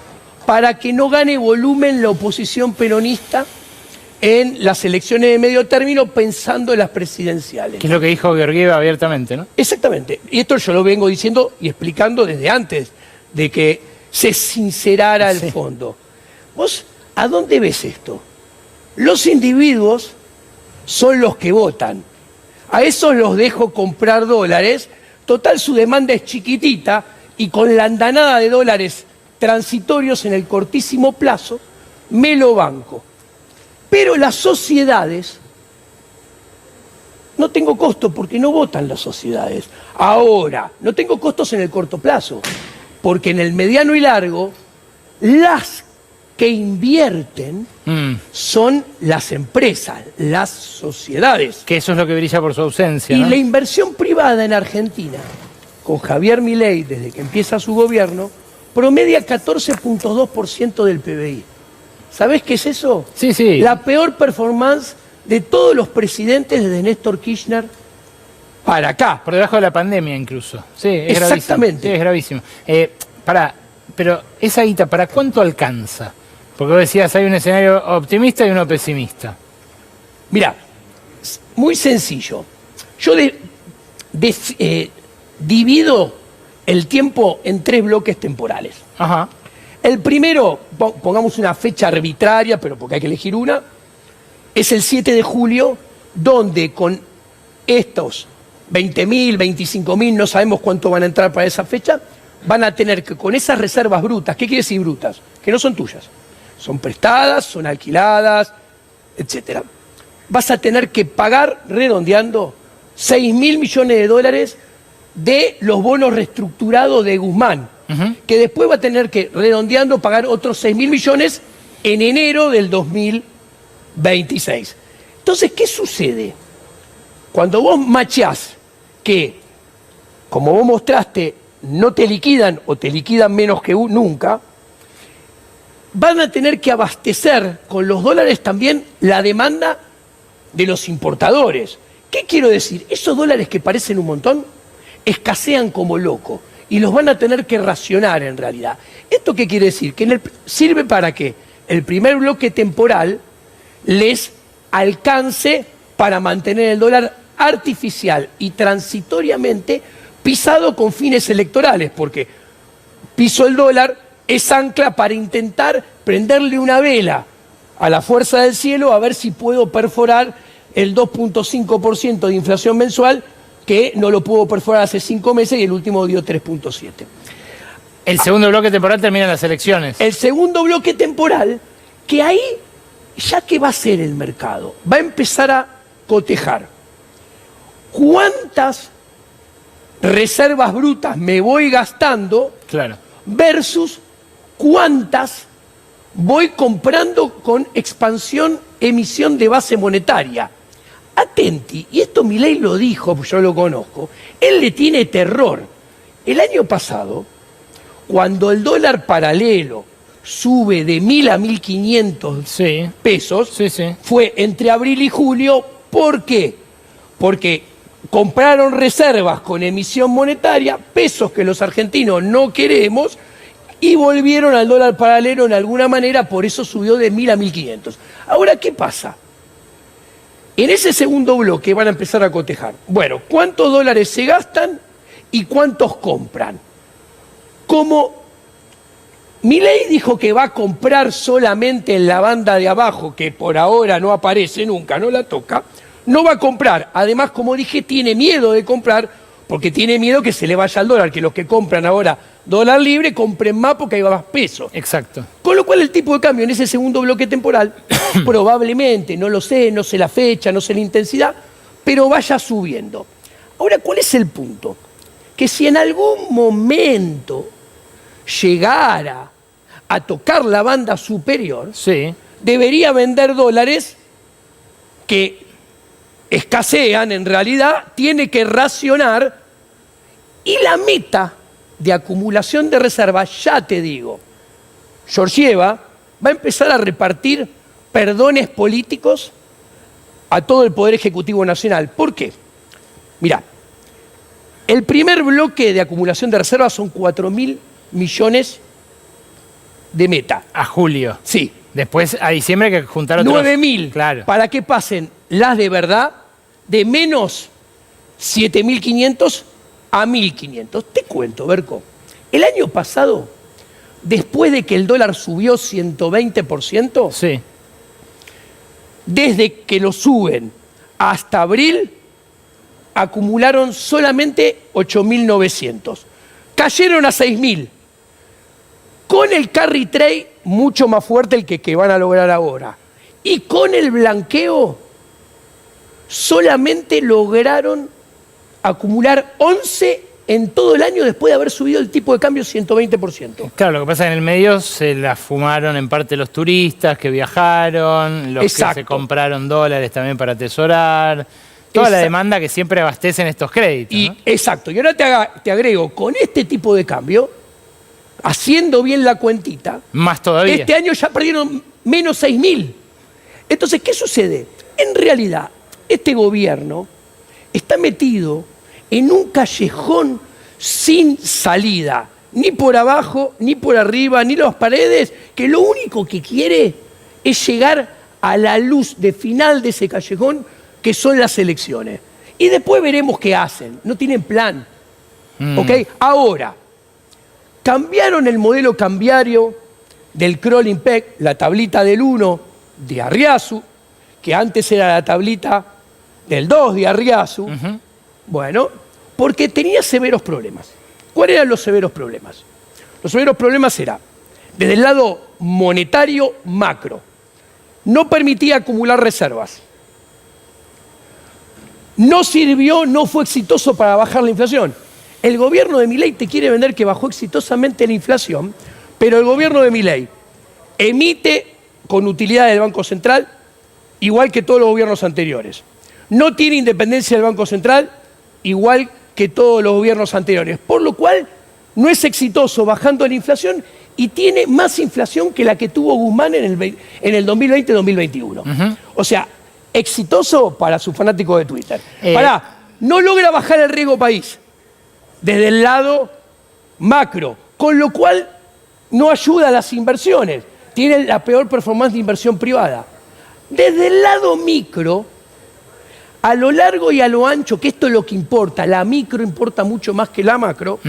para que no gane volumen la oposición peronista en las elecciones de medio término pensando en las presidenciales. Que es lo que dijo Georgieva abiertamente, ¿no? Exactamente. Y esto yo lo vengo diciendo y explicando desde antes de que se sincerara el fondo. ¿Vos a dónde ves esto? Los individuos son los que votan. A esos los dejo comprar dólares. Total, su demanda es chiquitita y con la andanada de dólares transitorios en el cortísimo plazo, me lo banco. Pero las sociedades, no tengo costo porque no votan las sociedades. Ahora, no tengo costos en el corto plazo, porque en el mediano y largo, las que invierten son las empresas, las sociedades. Que eso es lo que brilla por su ausencia, Y ¿no? la inversión privada en Argentina, con Javier Milei, desde que empieza su gobierno, promedia 14.2% del PBI. ¿Sabés qué es eso? Sí, sí. La peor performance de todos los presidentes desde Néstor Kirchner para acá. Por debajo de la pandemia incluso. Sí, es Exactamente. gravísimo. Sí, es gravísimo. Pero esa guita, ¿para cuánto alcanza? Porque vos decías, hay un escenario optimista y uno pesimista. Mirá, muy sencillo. Yo divido el tiempo en 3 bloques temporales. Ajá. El primero, pongamos una fecha arbitraria, pero porque hay que elegir una, es el 7 de julio, donde con estos 20.000, 25.000, no sabemos cuánto van a entrar para esa fecha, van a tener que, con esas reservas brutas, ¿qué quiere decir brutas? Que no son tuyas, son prestadas, son alquiladas, etc. Vas a tener que pagar, redondeando, 6.000 millones de dólares de los bonos reestructurados de Guzmán, que después va a tener que, redondeando, pagar otros 6.000 millones en enero del 2026. Entonces, ¿qué sucede? Cuando vos macheás que, como vos mostraste, no te liquidan o te liquidan menos que nunca, van a tener que abastecer con los dólares también la demanda de los importadores. ¿Qué quiero decir? Esos dólares que parecen un montón escasean como loco y los van a tener que racionar en realidad. ¿Esto qué quiere decir? Que sirve para que el primer bloque temporal les alcance para mantener el dólar artificial y transitoriamente pisado con fines electorales, porque piso el dólar es ancla para intentar prenderle una vela a la fuerza del cielo a ver si puedo perforar el 2.5% de inflación mensual, que no lo pudo perforar hace 5 meses y el último dio 3.7. El segundo bloque temporal termina en las elecciones. El segundo bloque temporal, que ahí, ya que va a ser el mercado, va a empezar a cotejar cuántas reservas brutas me voy gastando, claro, versus cuántas voy comprando con expansión, emisión de base monetaria. Atenti, y esto Milei lo dijo, yo lo conozco, él le tiene terror. El año pasado, cuando el dólar paralelo sube de 1.000 a 1.500 pesos, fue entre abril y julio. ¿Por qué? Porque compraron reservas con emisión monetaria, pesos que los argentinos no queremos, y volvieron al dólar paralelo en alguna manera, por eso subió de 1.000 a 1.500. Ahora, ¿qué pasa? En ese segundo bloque van a empezar a cotejar. Bueno, ¿cuántos dólares se gastan y cuántos compran? Como Milei dijo que va a comprar solamente en la banda de abajo, que por ahora no aparece nunca, no la toca, no va a comprar. Además, como dije, tiene miedo de comprar, porque tiene miedo que se le vaya al dólar, que los que compran ahora dólar libre compren más porque hay más peso. Exacto. Con lo cual el tipo de cambio en ese segundo bloque temporal, probablemente, no lo sé, no sé la fecha, no sé la intensidad, pero vaya subiendo. Ahora, ¿cuál es el punto? Que si en algún momento llegara a tocar la banda superior, debería vender dólares que escasean en realidad, tiene que racionar, y la meta de acumulación de reservas, ya te digo, Georgieva va a empezar a repartir perdones políticos a todo el Poder Ejecutivo Nacional. ¿Por qué? Mirá, el primer bloque de acumulación de reservas son 4.000 millones de meta. A julio. Sí. Después a diciembre hay que juntar otros. 9.000. Claro. Para que pasen las de verdad de menos 7.500 a 1.500. Te cuento, Berco. El año pasado, después de que el dólar subió 120%, desde que lo suben hasta abril, acumularon solamente 8.900. Cayeron a 6.000. Con el carry trade mucho más fuerte el que van a lograr ahora. Y con el blanqueo solamente lograron acumular 11 en todo el año después de haber subido el tipo de cambio 120%. Claro, lo que pasa es que en el medio se la fumaron en parte los turistas que viajaron, los que se compraron dólares también para atesorar, toda la demanda que siempre abastecen estos créditos. Y, exacto, y ahora te agrego, con este tipo de cambio, haciendo bien la cuentita, más todavía. Este año ya perdieron menos 6.000. Entonces, ¿qué sucede? En realidad, este gobierno está metido en un callejón sin salida, ni por abajo, ni por arriba, ni las paredes, que lo único que quiere es llegar a la luz de final de ese callejón, que son las elecciones. Y después veremos qué hacen. No tienen plan. ¿Ok? Ahora, cambiaron el modelo cambiario del crawling peg, la tablita del 1 de Arriazu, que antes era la tablita del 2 de Arriazu. Bueno, porque tenía severos problemas. ¿Cuáles eran los severos problemas? Los severos problemas eran, desde el lado monetario macro, no permitía acumular reservas. No sirvió, no fue exitoso para bajar la inflación. El gobierno de Milei te quiere vender que bajó exitosamente la inflación, pero el gobierno de Milei emite con utilidad del Banco Central igual que todos los gobiernos anteriores. No tiene independencia del Banco Central igual que todos los gobiernos anteriores, por lo cual no es exitoso bajando la inflación y tiene más inflación que la que tuvo Guzmán en el 2020-2021. O sea, exitoso para sus fanáticos de Twitter. No logra bajar el riesgo país desde el lado macro, con lo cual no ayuda a las inversiones. Tiene la peor performance de inversión privada. Desde el lado micro, a lo largo y a lo ancho, que esto es lo que importa, la micro importa mucho más que la macro,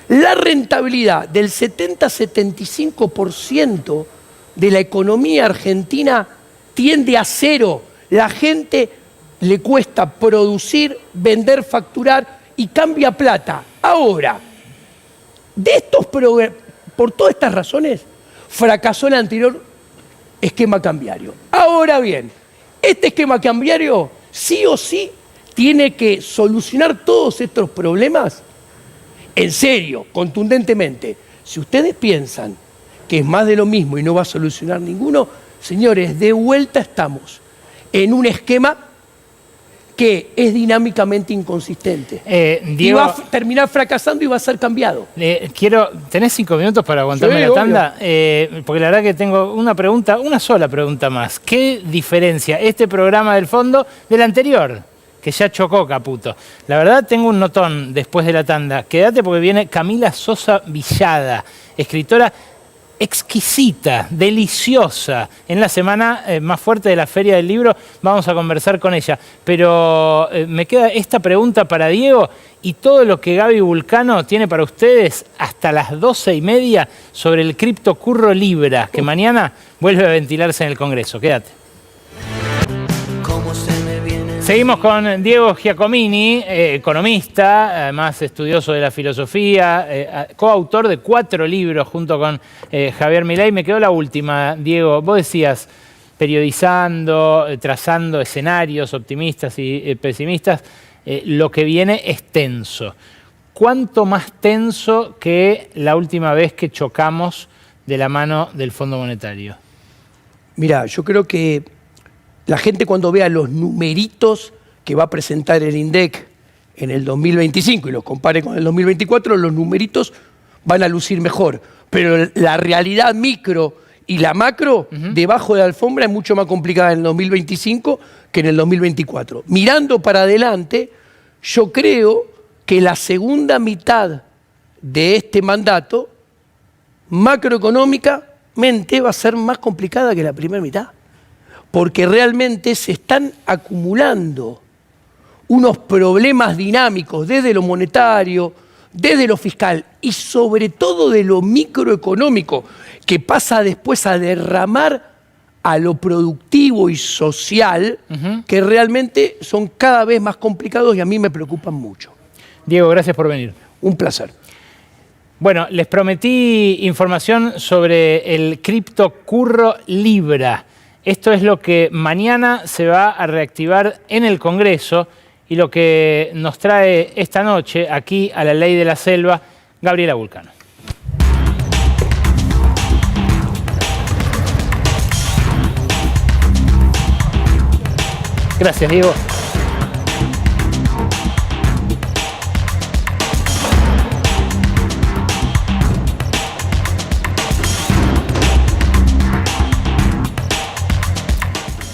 la rentabilidad del 70-75% de la economía argentina tiende a cero. La gente le cuesta producir, vender, facturar y cambia plata. Ahora, por todas estas razones, fracasó el anterior esquema cambiario. Ahora bien, este esquema cambiario sí o sí tiene que solucionar todos estos problemas en serio, contundentemente. Si ustedes piensan que es más de lo mismo y no va a solucionar ninguno, señores, de vuelta estamos en un esquema que es dinámicamente inconsistente. Diego, y va a terminar fracasando y va a ser cambiado. ¿Tenés 5 minutos para aguantarme la tanda? Porque la verdad que tengo una sola pregunta más. ¿Qué diferencia este programa del fondo del anterior? Que ya chocó Caputo. La verdad tengo un notón después de la tanda. Quédate porque viene Camila Sosa Villada, escritora exquisita, deliciosa. En la semana más fuerte de la Feria del Libro vamos a conversar con ella. Pero me queda esta pregunta para Diego y todo lo que Gaby Vulcano tiene para ustedes hasta las 12:30 sobre el criptocurro Libra, que mañana vuelve a ventilarse en el Congreso. Quédate. Seguimos con Diego Giacomini, economista, además estudioso de la filosofía, coautor de 4 libros junto con Javier Milei. Me quedó la última, Diego. Vos decías, periodizando, trazando escenarios optimistas y pesimistas, lo que viene es tenso. ¿Cuánto más tenso que la última vez que chocamos de la mano del Fondo Monetario? Mirá, yo creo que la gente cuando vea los numeritos que va a presentar el INDEC en el 2025 y los compare con el 2024, los numeritos van a lucir mejor. Pero la realidad micro y la macro, debajo de la alfombra, es mucho más complicada en el 2025 que en el 2024. Mirando para adelante, yo creo que la segunda mitad de este mandato, macroeconómicamente, va a ser más complicada que la primera mitad. Porque realmente se están acumulando unos problemas dinámicos desde lo monetario, desde lo fiscal y sobre todo de lo microeconómico, que pasa después a derramar a lo productivo y social, que realmente son cada vez más complicados y a mí me preocupan mucho. Diego, gracias por venir. Un placer. Bueno, les prometí información sobre el criptocurro Libra. Esto es lo que mañana se va a reactivar en el Congreso y lo que nos trae esta noche aquí a la Ley de la Selva, Gabriela Vulcano. Gracias, Diego.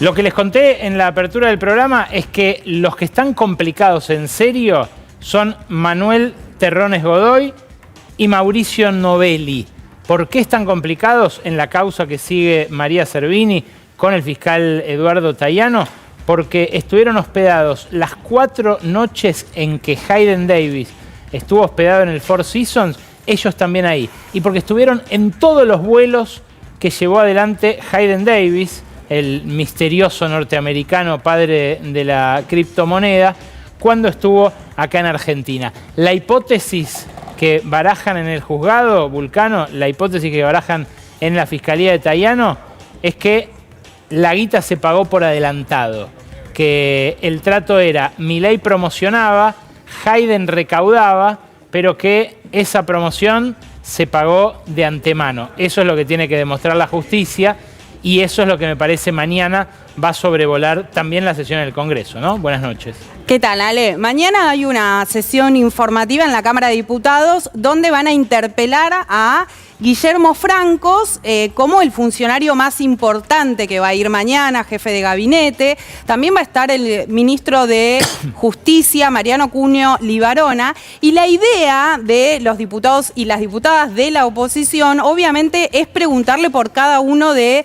Lo que les conté en la apertura del programa es que los que están complicados en serio son Manuel Terrones Godoy y Mauricio Novelli. ¿Por qué están complicados en la causa que sigue María Servini con el fiscal Eduardo Tayano? Porque estuvieron hospedados las 4 noches en que Hayden Davis estuvo hospedado en el Four Seasons, ellos también ahí. Y porque estuvieron en todos los vuelos que llevó adelante Hayden Davis, el misterioso norteamericano padre de la criptomoneda, cuando estuvo acá en Argentina. La hipótesis que barajan en el juzgado, Vulcano, la hipótesis que barajan en la Fiscalía de Tayano, es que la guita se pagó por adelantado, que el trato era Milei promocionaba, Hayden recaudaba, pero que esa promoción se pagó de antemano. Eso es lo que tiene que demostrar la justicia. Y eso es lo que me parece mañana va a sobrevolar también la sesión del Congreso, ¿no? Buenas noches. ¿Qué tal, Ale? Mañana hay una sesión informativa en la Cámara de Diputados donde van a interpelar a Guillermo Francos como el funcionario más importante que va a ir mañana, jefe de gabinete. También va a estar el ministro de Justicia, Mariano Cunio Libarona. Y la idea de los diputados y las diputadas de la oposición, obviamente, es preguntarle por cada uno de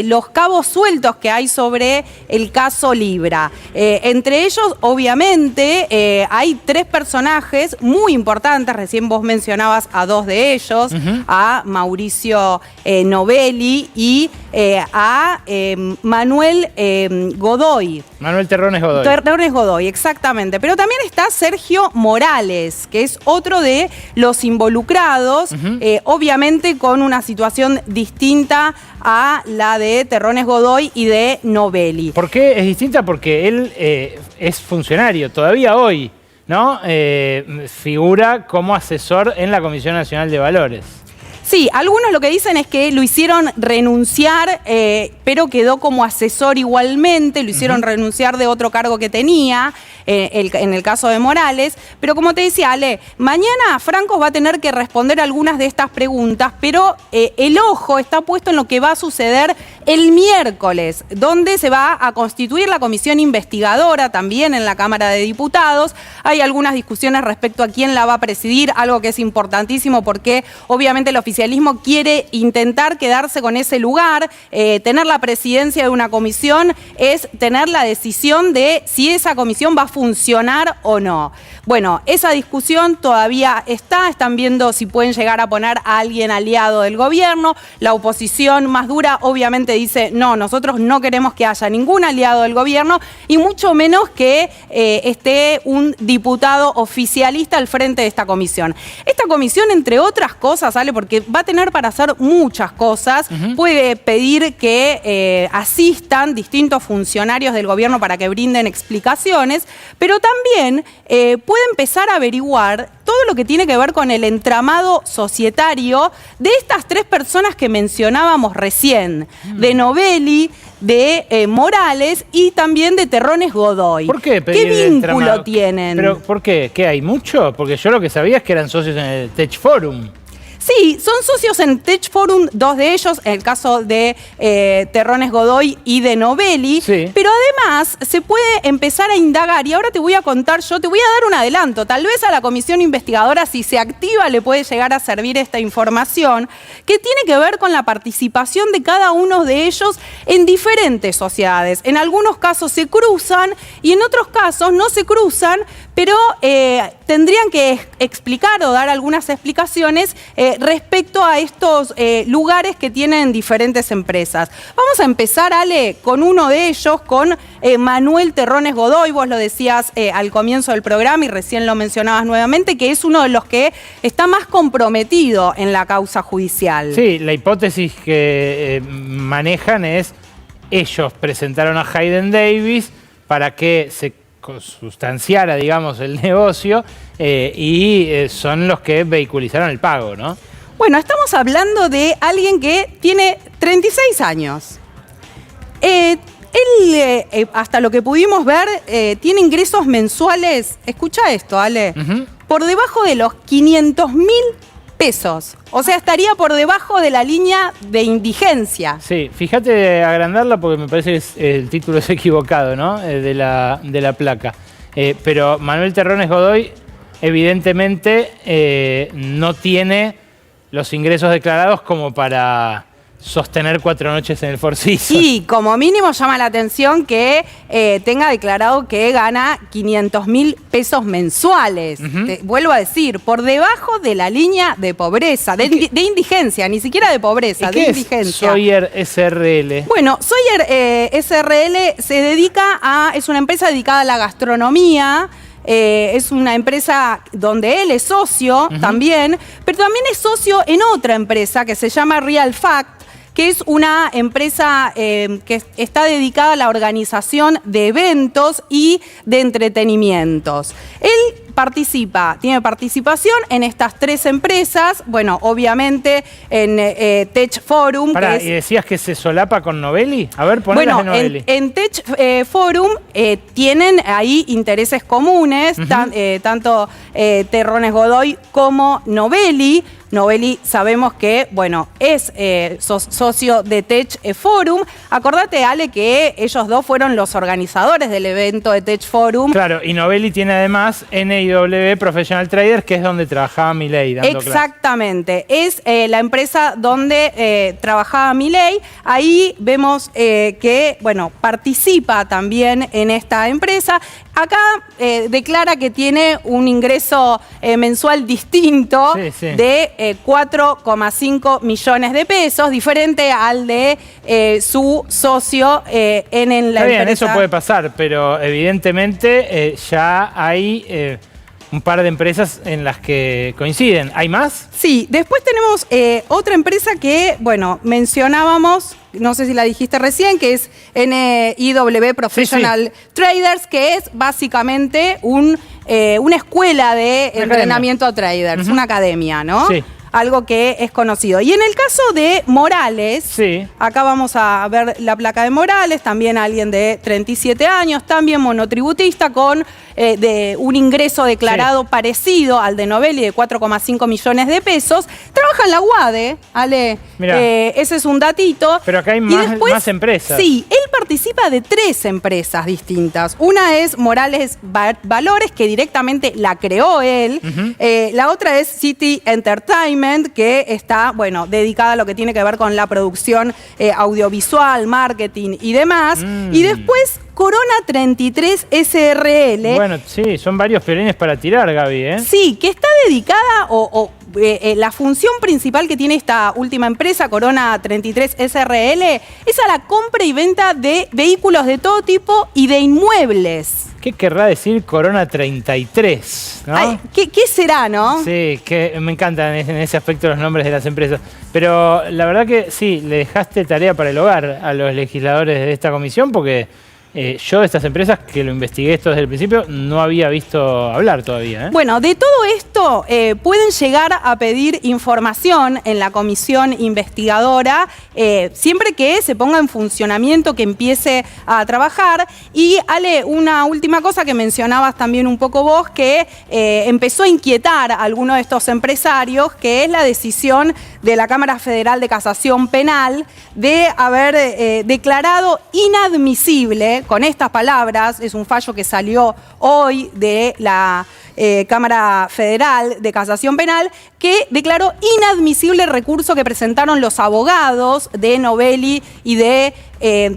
los cabos sueltos que hay sobre el caso Libra. Entre ellos, obviamente, hay 3 personajes muy importantes. Recién vos mencionabas a 2 de ellos, a a Mauricio Novelli y a Manuel Godoy. Manuel Terrones Godoy. Terrones Godoy, exactamente. Pero también está Sergio Morales, que es otro de los involucrados, obviamente con una situación distinta a la de Terrones Godoy y de Novelli. ¿Por qué es distinta? Porque él es funcionario, todavía hoy, ¿no? Figura como asesor en la Comisión Nacional de Valores. Sí, algunos lo que dicen es que lo hicieron renunciar, pero quedó como asesor igualmente, lo hicieron renunciar de otro cargo que tenía, en el caso de Morales. Pero como te decía, Ale, mañana Francos va a tener que responder algunas de estas preguntas, pero el ojo está puesto en lo que va a suceder el miércoles, donde se va a constituir la comisión investigadora también en la Cámara de Diputados. Hay algunas discusiones respecto a quién la va a presidir, algo que es importantísimo porque obviamente el oficialismo quiere intentar quedarse con ese lugar. Tener la presidencia de una comisión es tener la decisión de si esa comisión va a funcionar o no. Bueno, esa discusión todavía están viendo si pueden llegar a poner a alguien aliado del gobierno. La oposición más dura obviamente dice, no, nosotros no queremos que haya ningún aliado del gobierno y mucho menos que esté un diputado oficialista al frente de esta comisión. Esta comisión, entre otras cosas, ¿sale? Porque va a tener para hacer muchas cosas, puede pedir que asistan distintos funcionarios del gobierno para que brinden explicaciones, pero también puede empezar a averiguar todo lo que tiene que ver con el entramado societario de estas tres personas que mencionábamos recién, de Novelli, de Morales y también de Terrones Godoy. ¿Por qué pedir ¿Qué vínculo tienen? ¿Pero por qué? ¿Qué hay mucho? Porque yo lo que sabía es que eran socios en el Tech Forum. Sí, son socios en Tech Forum, dos de ellos, en el caso de Terrones Godoy y de Novelli, pero además se puede empezar a indagar, y ahora te voy a contar yo, te voy a dar un adelanto, tal vez a la comisión investigadora, si se activa, le puede llegar a servir esta información, que tiene que ver con la participación de cada uno de ellos en diferentes sociedades. En algunos casos se cruzan y en otros casos no se cruzan, pero tendrían que explicar o dar algunas explicaciones respecto a estos lugares que tienen diferentes empresas. Vamos a empezar, Ale, con uno de ellos, con Manuel Terrones Godoy. Vos lo decías al comienzo del programa y recién lo mencionabas nuevamente, que es uno de los que está más comprometido en la causa judicial. Sí, la hipótesis que manejan es, ellos presentaron a Hayden Davis para que se sustanciara, digamos, el negocio y son los que vehiculizaron el pago, ¿no? Bueno, estamos hablando de alguien que tiene 36 años. Él, hasta lo que pudimos ver, tiene ingresos mensuales, escucha esto, Ale, por debajo de los 500.000 pesos. O sea, estaría por debajo de la línea de indigencia. Sí, fíjate de agrandarla porque me parece que el título es equivocado, ¿no? De la placa. Pero Manuel Terrones Godoy evidentemente no tiene los ingresos declarados como para sostener 4 noches en el Four Seasons. Sí, como mínimo llama la atención que tenga declarado que gana 500.000 pesos mensuales. Te vuelvo a decir, por debajo de la línea de pobreza, de indigencia, ni siquiera de pobreza, de indigencia. Sawyer SRL. Bueno, Sawyer SRL es una empresa dedicada a la gastronomía. Es una empresa donde él es socio también, pero también es socio en otra empresa que se llama Real Fact, que es una empresa que está dedicada a la organización de eventos y de entretenimientos. Él tiene participación en estas tres empresas, bueno, obviamente en Tech Forum. Pará, ¿y decías que se solapa con Novelli? A ver, ponelas de Novelli. En Tech Forum tienen ahí intereses comunes, tanto Terrones Godoy como Novelli. Novelli sabemos que, bueno, es socio de Tech Forum. Acordate, Ale, que ellos dos fueron los organizadores del evento de Tech Forum. Claro, y Novelli tiene además NIW Professional Traders, que es donde trabajaba Milei dando Exactamente, es la empresa donde trabajaba Milei. Ahí vemos que, bueno, participa también en esta empresa. Acá declara que tiene un ingreso mensual distinto de 4,5 millones de pesos, diferente al de su socio en la Está bien, empresa. eso puede pasar, pero evidentemente ya hay un par de empresas en las que coinciden. ¿Hay más? Sí, después tenemos otra empresa que, bueno, mencionábamos, no sé si la dijiste recién, que es NIW Professional Traders, que es básicamente una escuela de entrenamiento a traders, una academia, ¿no? Sí. Algo que es conocido. Y en el caso de Morales, acá vamos a ver la placa de Morales, también alguien de 37 años, también monotributista con de un ingreso declarado parecido al de Novelli de 4,5 millones de pesos. Trabaja en la UADE, Ale. Ese es un datito. Pero acá hay más empresas. Sí, él participa de 3 empresas distintas. Una es Morales Valores, que directamente la creó él. La otra es City Entertainment, que está, bueno, dedicada a lo que tiene que ver con la producción audiovisual, marketing y demás. Y después Corona 33 SRL. Bueno, sí, son varios piolines para tirar, Gaby, ¿eh? Sí, que está dedicada la función principal que tiene esta última empresa, Corona 33 SRL, es a la compra y venta de vehículos de todo tipo y de inmuebles. ¿Qué querrá decir Corona 33? ¿No? Ay, ¿qué será, no? Sí, que me encantan en ese aspecto los nombres de las empresas. Pero la verdad que sí, le dejaste tarea para el hogar a los legisladores de esta comisión, porque yo de estas empresas, que lo investigué esto desde el principio, no había visto hablar todavía. Bueno, de todo esto pueden llegar a pedir información en la comisión investigadora, siempre que se ponga en funcionamiento, que empiece a trabajar. Y Ale, una última cosa que mencionabas también un poco vos, que empezó a inquietar a algunos de estos empresarios, que es la decisión de la Cámara Federal de Casación Penal de haber declarado inadmisible, con estas palabras, es un fallo que salió hoy de la Cámara Federal de Casación Penal, que declaró inadmisible el recurso que presentaron los abogados de Novelli y de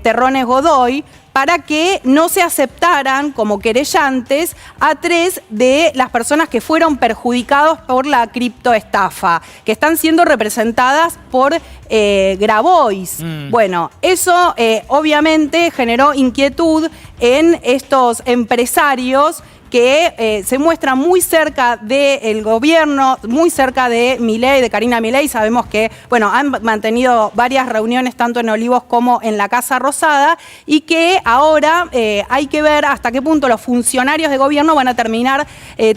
Terrones Godoy, para que no se aceptaran como querellantes a 3 de las personas que fueron perjudicados por la criptoestafa, que están siendo representadas por Grabois. Bueno, eso obviamente generó inquietud en estos empresarios que se muestra muy cerca del gobierno, muy cerca de Milei, de Karina Milei. Sabemos que, bueno, han mantenido varias reuniones tanto en Olivos como en la Casa Rosada, y que ahora hay que ver hasta qué punto los funcionarios de gobierno van a terminar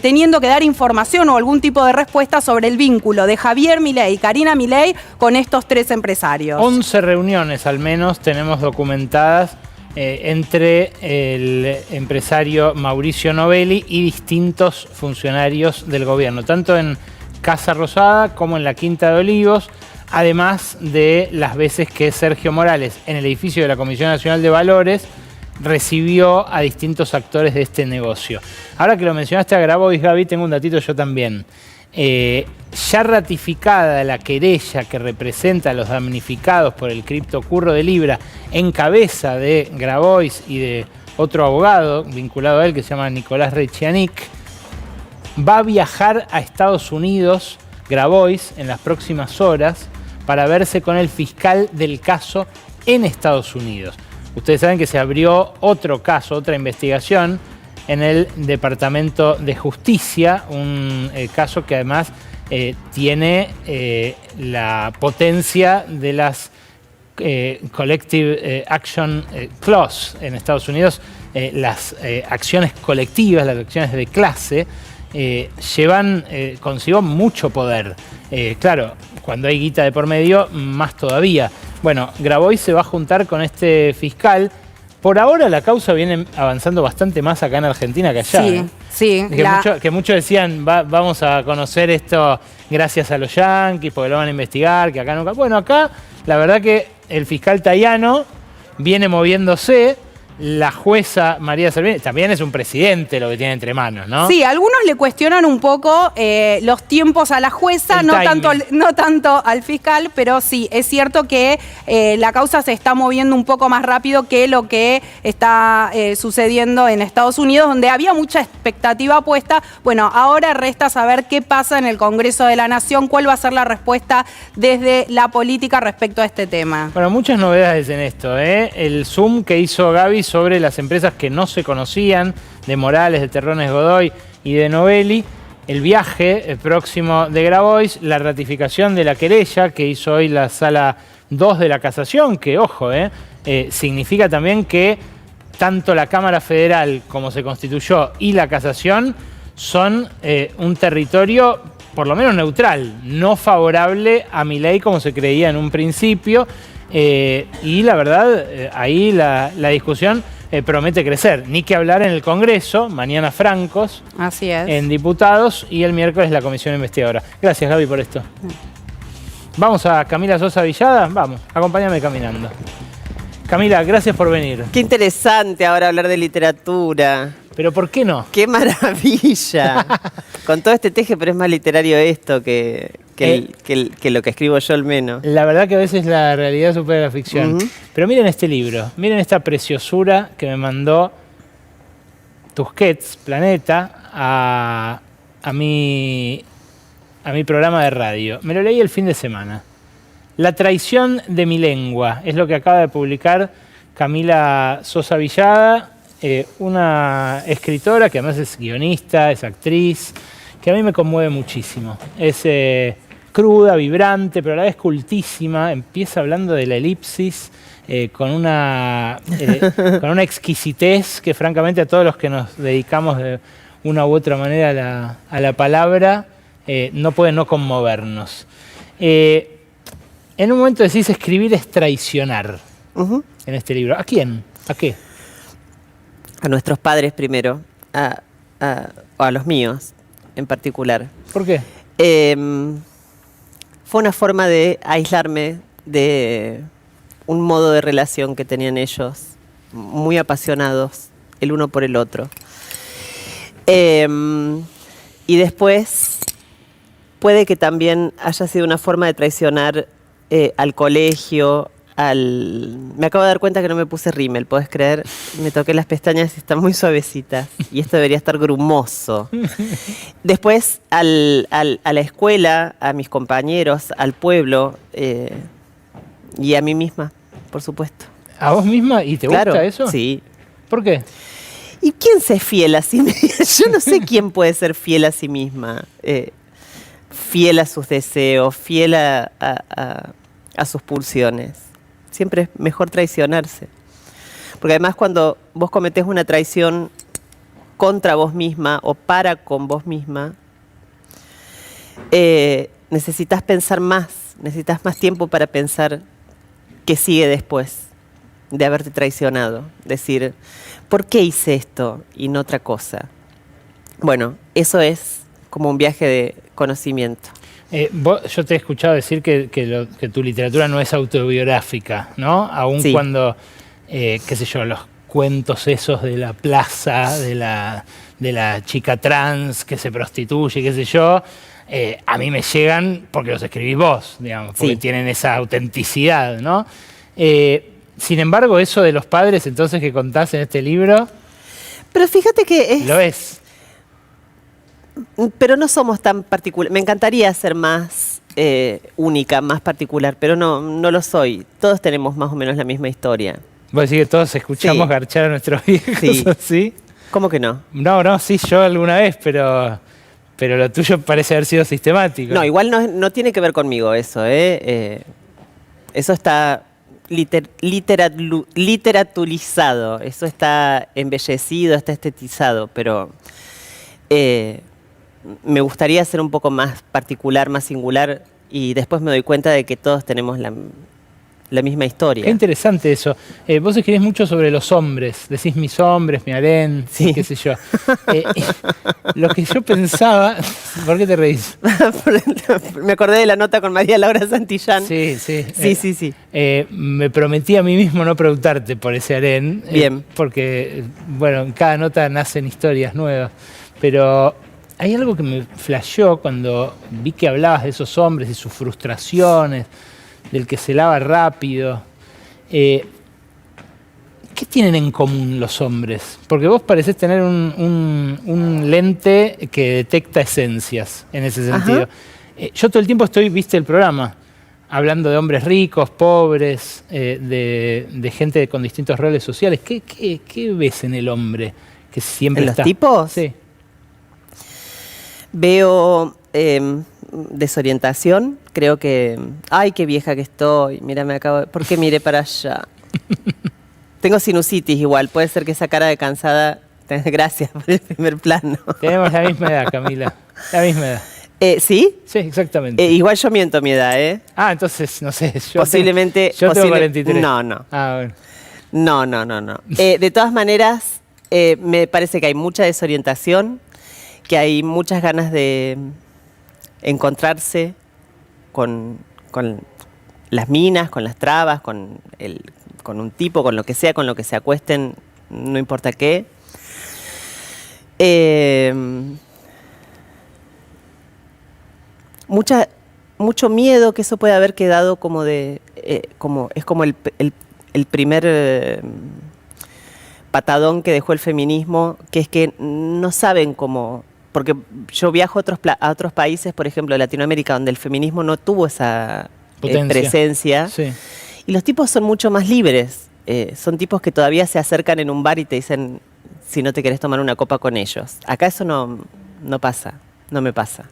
teniendo que dar información o algún tipo de respuesta sobre el vínculo de Javier Milei y Karina Milei con estos 3 empresarios. 11 reuniones al menos tenemos documentadas entre el empresario Mauricio Novelli y distintos funcionarios del gobierno, tanto en Casa Rosada como en la Quinta de Olivos, además de las veces que Sergio Morales, en el edificio de la Comisión Nacional de Valores, recibió a distintos actores de este negocio. Ahora que lo mencionaste a Grabois, Gaby, tengo un datito yo también. Ya ratificada la querella que representa a los damnificados por el criptocurro de Libra en cabeza de Grabois y de otro abogado vinculado a él que se llama Nicolás Rechianic, va a viajar a Estados Unidos Grabois en las próximas horas para verse con el fiscal del caso en Estados Unidos. Ustedes saben que se abrió otro caso, otra investigación en el Departamento de Justicia, un caso que además tiene la potencia de las Collective Action Clause en Estados Unidos. Las acciones colectivas, las acciones de clase, llevan consigo mucho poder. Claro, cuando hay guita de por medio, más todavía. Bueno, Grabois se va a juntar con este fiscal. Por ahora la causa viene avanzando bastante más acá en Argentina que allá. Sí, sí. Que muchos decían, vamos a conocer esto gracias a los yanquis, porque lo van a investigar, que acá nunca... Bueno, acá la verdad que el fiscal Tayano viene moviéndose. la jueza María Servini, también es un presidente lo que tiene entre manos, ¿no? Sí, algunos le cuestionan un poco los tiempos a la jueza, no tanto al fiscal, pero sí, es cierto que la causa se está moviendo un poco más rápido que lo que está sucediendo en Estados Unidos, donde había mucha expectativa puesta. Bueno, ahora resta saber qué pasa en el Congreso de la Nación, cuál va a ser la respuesta desde la política respecto a este tema. Bueno, muchas novedades en esto, ¿eh? El Zoom que hizo Gaby sobre las empresas que no se conocían, de Morales, de Terrones Godoy y de Novelli, el viaje próximo de Grabois, la ratificación de la querella que hizo hoy la Sala 2 de la Casación, que, ojo, significa también que tanto la Cámara Federal como se constituyó y la Casación son un territorio por lo menos neutral, no favorable a Milei como se creía en un principio. Y la verdad, ahí la discusión promete crecer. Ni que hablar en el Congreso, mañana Francos, así es, en diputados, y el miércoles la comisión investigadora. Gracias, Gaby, por esto. Vamos a Camila Sosa Villada. Vamos, acompáñame caminando. Camila, gracias por venir. Qué interesante ahora hablar de literatura. ¿Pero por qué no? ¡Qué maravilla! Con todo este teje, pero es más literario esto que lo que escribo yo al menos. La verdad que a veces la realidad supera la ficción. Pero miren este libro, miren esta preciosura que me mandó Tusquets, Planeta, a mi programa de radio. Me lo leí el fin de semana. La traición de mi lengua, es lo que acaba de publicar Camila Sosa Villada, una escritora que además es guionista, es actriz, que a mí me conmueve muchísimo. Es cruda, vibrante, pero a la vez cultísima. Empieza hablando de la elipsis con una exquisitez que francamente a todos los que nos dedicamos de una u otra manera a la palabra no puede no conmovernos. En un momento decís escribir es traicionar en este libro. ¿A quién? ¿A qué? A nuestros padres primero, o a los míos en particular. ¿Por qué? Fue una forma de aislarme de un modo de relación que tenían ellos, muy apasionados el uno por el otro. Y después puede que también haya sido una forma de traicionar al colegio, Me acabo de dar cuenta que no me puse rímel, ¿podés creer? Me toqué las pestañas y están muy suavecitas. Y esto debería estar grumoso. Después a la escuela, a mis compañeros, al pueblo y a mí misma, por supuesto. ¿A vos misma? ¿Y te gusta eso? Sí. ¿Por qué? ¿Y quién se es fiel a sí misma? Yo no sé quién puede ser fiel a sí misma. Fiel a sus deseos, fiel a sus pulsiones. Siempre es mejor traicionarse. Porque además cuando vos cometés una traición contra vos misma o para con vos misma, necesitas pensar más, necesitas más tiempo para pensar qué sigue después de haberte traicionado. Decir, ¿por qué hice esto y no otra cosa? Bueno, eso es como un viaje de conocimiento. Yo te he escuchado decir que tu literatura no es autobiográfica, ¿no? Aun sí. Cuando, qué sé yo, los cuentos esos de la plaza, de la chica trans que se prostituye, qué sé yo, a mí me llegan porque los escribís vos, digamos, porque tienen esa autenticidad, ¿no? Sin embargo, eso de los padres, entonces, que contás en este libro... Pero fíjate que es... Lo es. Pero no somos tan particulares. Me encantaría ser más única, más particular, pero no lo soy. Todos tenemos más o menos la misma historia. ¿Vos decís que todos escuchamos garchar a nuestros viejos? ¿Sí? ¿Cómo que no? No, sí, yo alguna vez, pero lo tuyo parece haber sido sistemático. No, igual no tiene que ver conmigo eso. Eso está literaturizado, eso está embellecido, está estetizado, pero... me gustaría ser un poco más particular, más singular, y después me doy cuenta de que todos tenemos la misma historia. Qué interesante eso. Vos escribís mucho sobre los hombres. Decís mis hombres, mi harén, Sí. qué sé yo. Lo que yo pensaba... ¿Por qué te reís? Me acordé de la nota con María Laura Santillán. Sí. Sí. Me prometí a mí mismo no preguntarte por ese harén. Bien. Porque, bueno, en cada nota nacen historias nuevas. Pero hay algo que me flasheó cuando vi que hablabas de esos hombres y sus frustraciones, del que se lava rápido. ¿Qué tienen en común los hombres? Porque vos parecés tener un lente que detecta esencias en ese sentido. Yo todo el tiempo viste el programa, hablando de hombres ricos, pobres, de gente con distintos roles sociales. ¿Qué ves en el hombre que siempre ¿En está? los tipos? Sí. Veo desorientación. Creo que... ¡Ay, qué vieja que estoy! Mira, ¿por qué miré para allá? Tengo sinusitis igual. Puede ser que esa cara de cansada... Gracias por el primer plano. Tenemos la misma edad, Camila. La misma edad. ¿Sí? Sí, exactamente. Igual yo miento mi edad, ¿eh? Ah, entonces, no sé. Posiblemente... Yo tengo 43. No. Ah, bueno. No. De todas maneras, me parece que hay mucha desorientación, que hay muchas ganas de encontrarse con las minas, con las trabas, con un tipo, con lo que sea, con lo que se acuesten, no importa qué. Mucho miedo, que eso puede haber quedado como es como el primer patadón que dejó el feminismo, que es que no saben cómo... Porque yo viajo a otros países, por ejemplo, de Latinoamérica, donde el feminismo no tuvo esa presencia. Sí. Y los tipos son mucho más libres. Son tipos que todavía se acercan en un bar y te dicen si no te querés tomar una copa con ellos. Acá eso no pasa, no me pasa.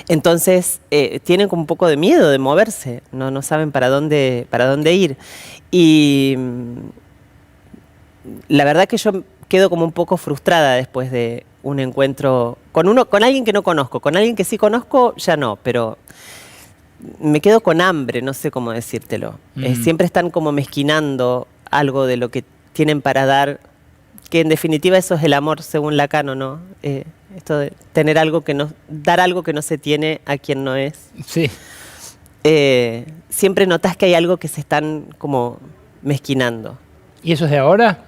Entonces, tienen como un poco de miedo de moverse, no saben para dónde ir. Y la verdad que yo quedo como un poco frustrada después de un encuentro con alguien que no conozco. Con alguien que sí conozco, ya no, pero me quedo con hambre, no sé cómo decírtelo. Siempre están como mezquinando algo de lo que tienen para dar, que en definitiva eso es el amor según Lacan, ¿no? Esto de tener algo dar algo que no se tiene a quien no es. Sí. Siempre notas que hay algo que se están como mezquinando. ¿Y eso es de ahora?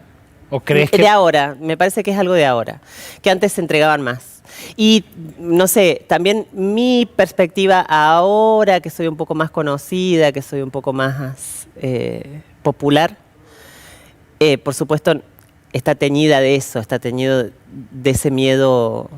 ¿O crees que...? De ahora, me parece que es algo de ahora, que antes se entregaban más. Y no sé, también mi perspectiva ahora que soy un poco más conocida, que soy un poco más popular, por supuesto está teñida de eso, está teñido de ese miedo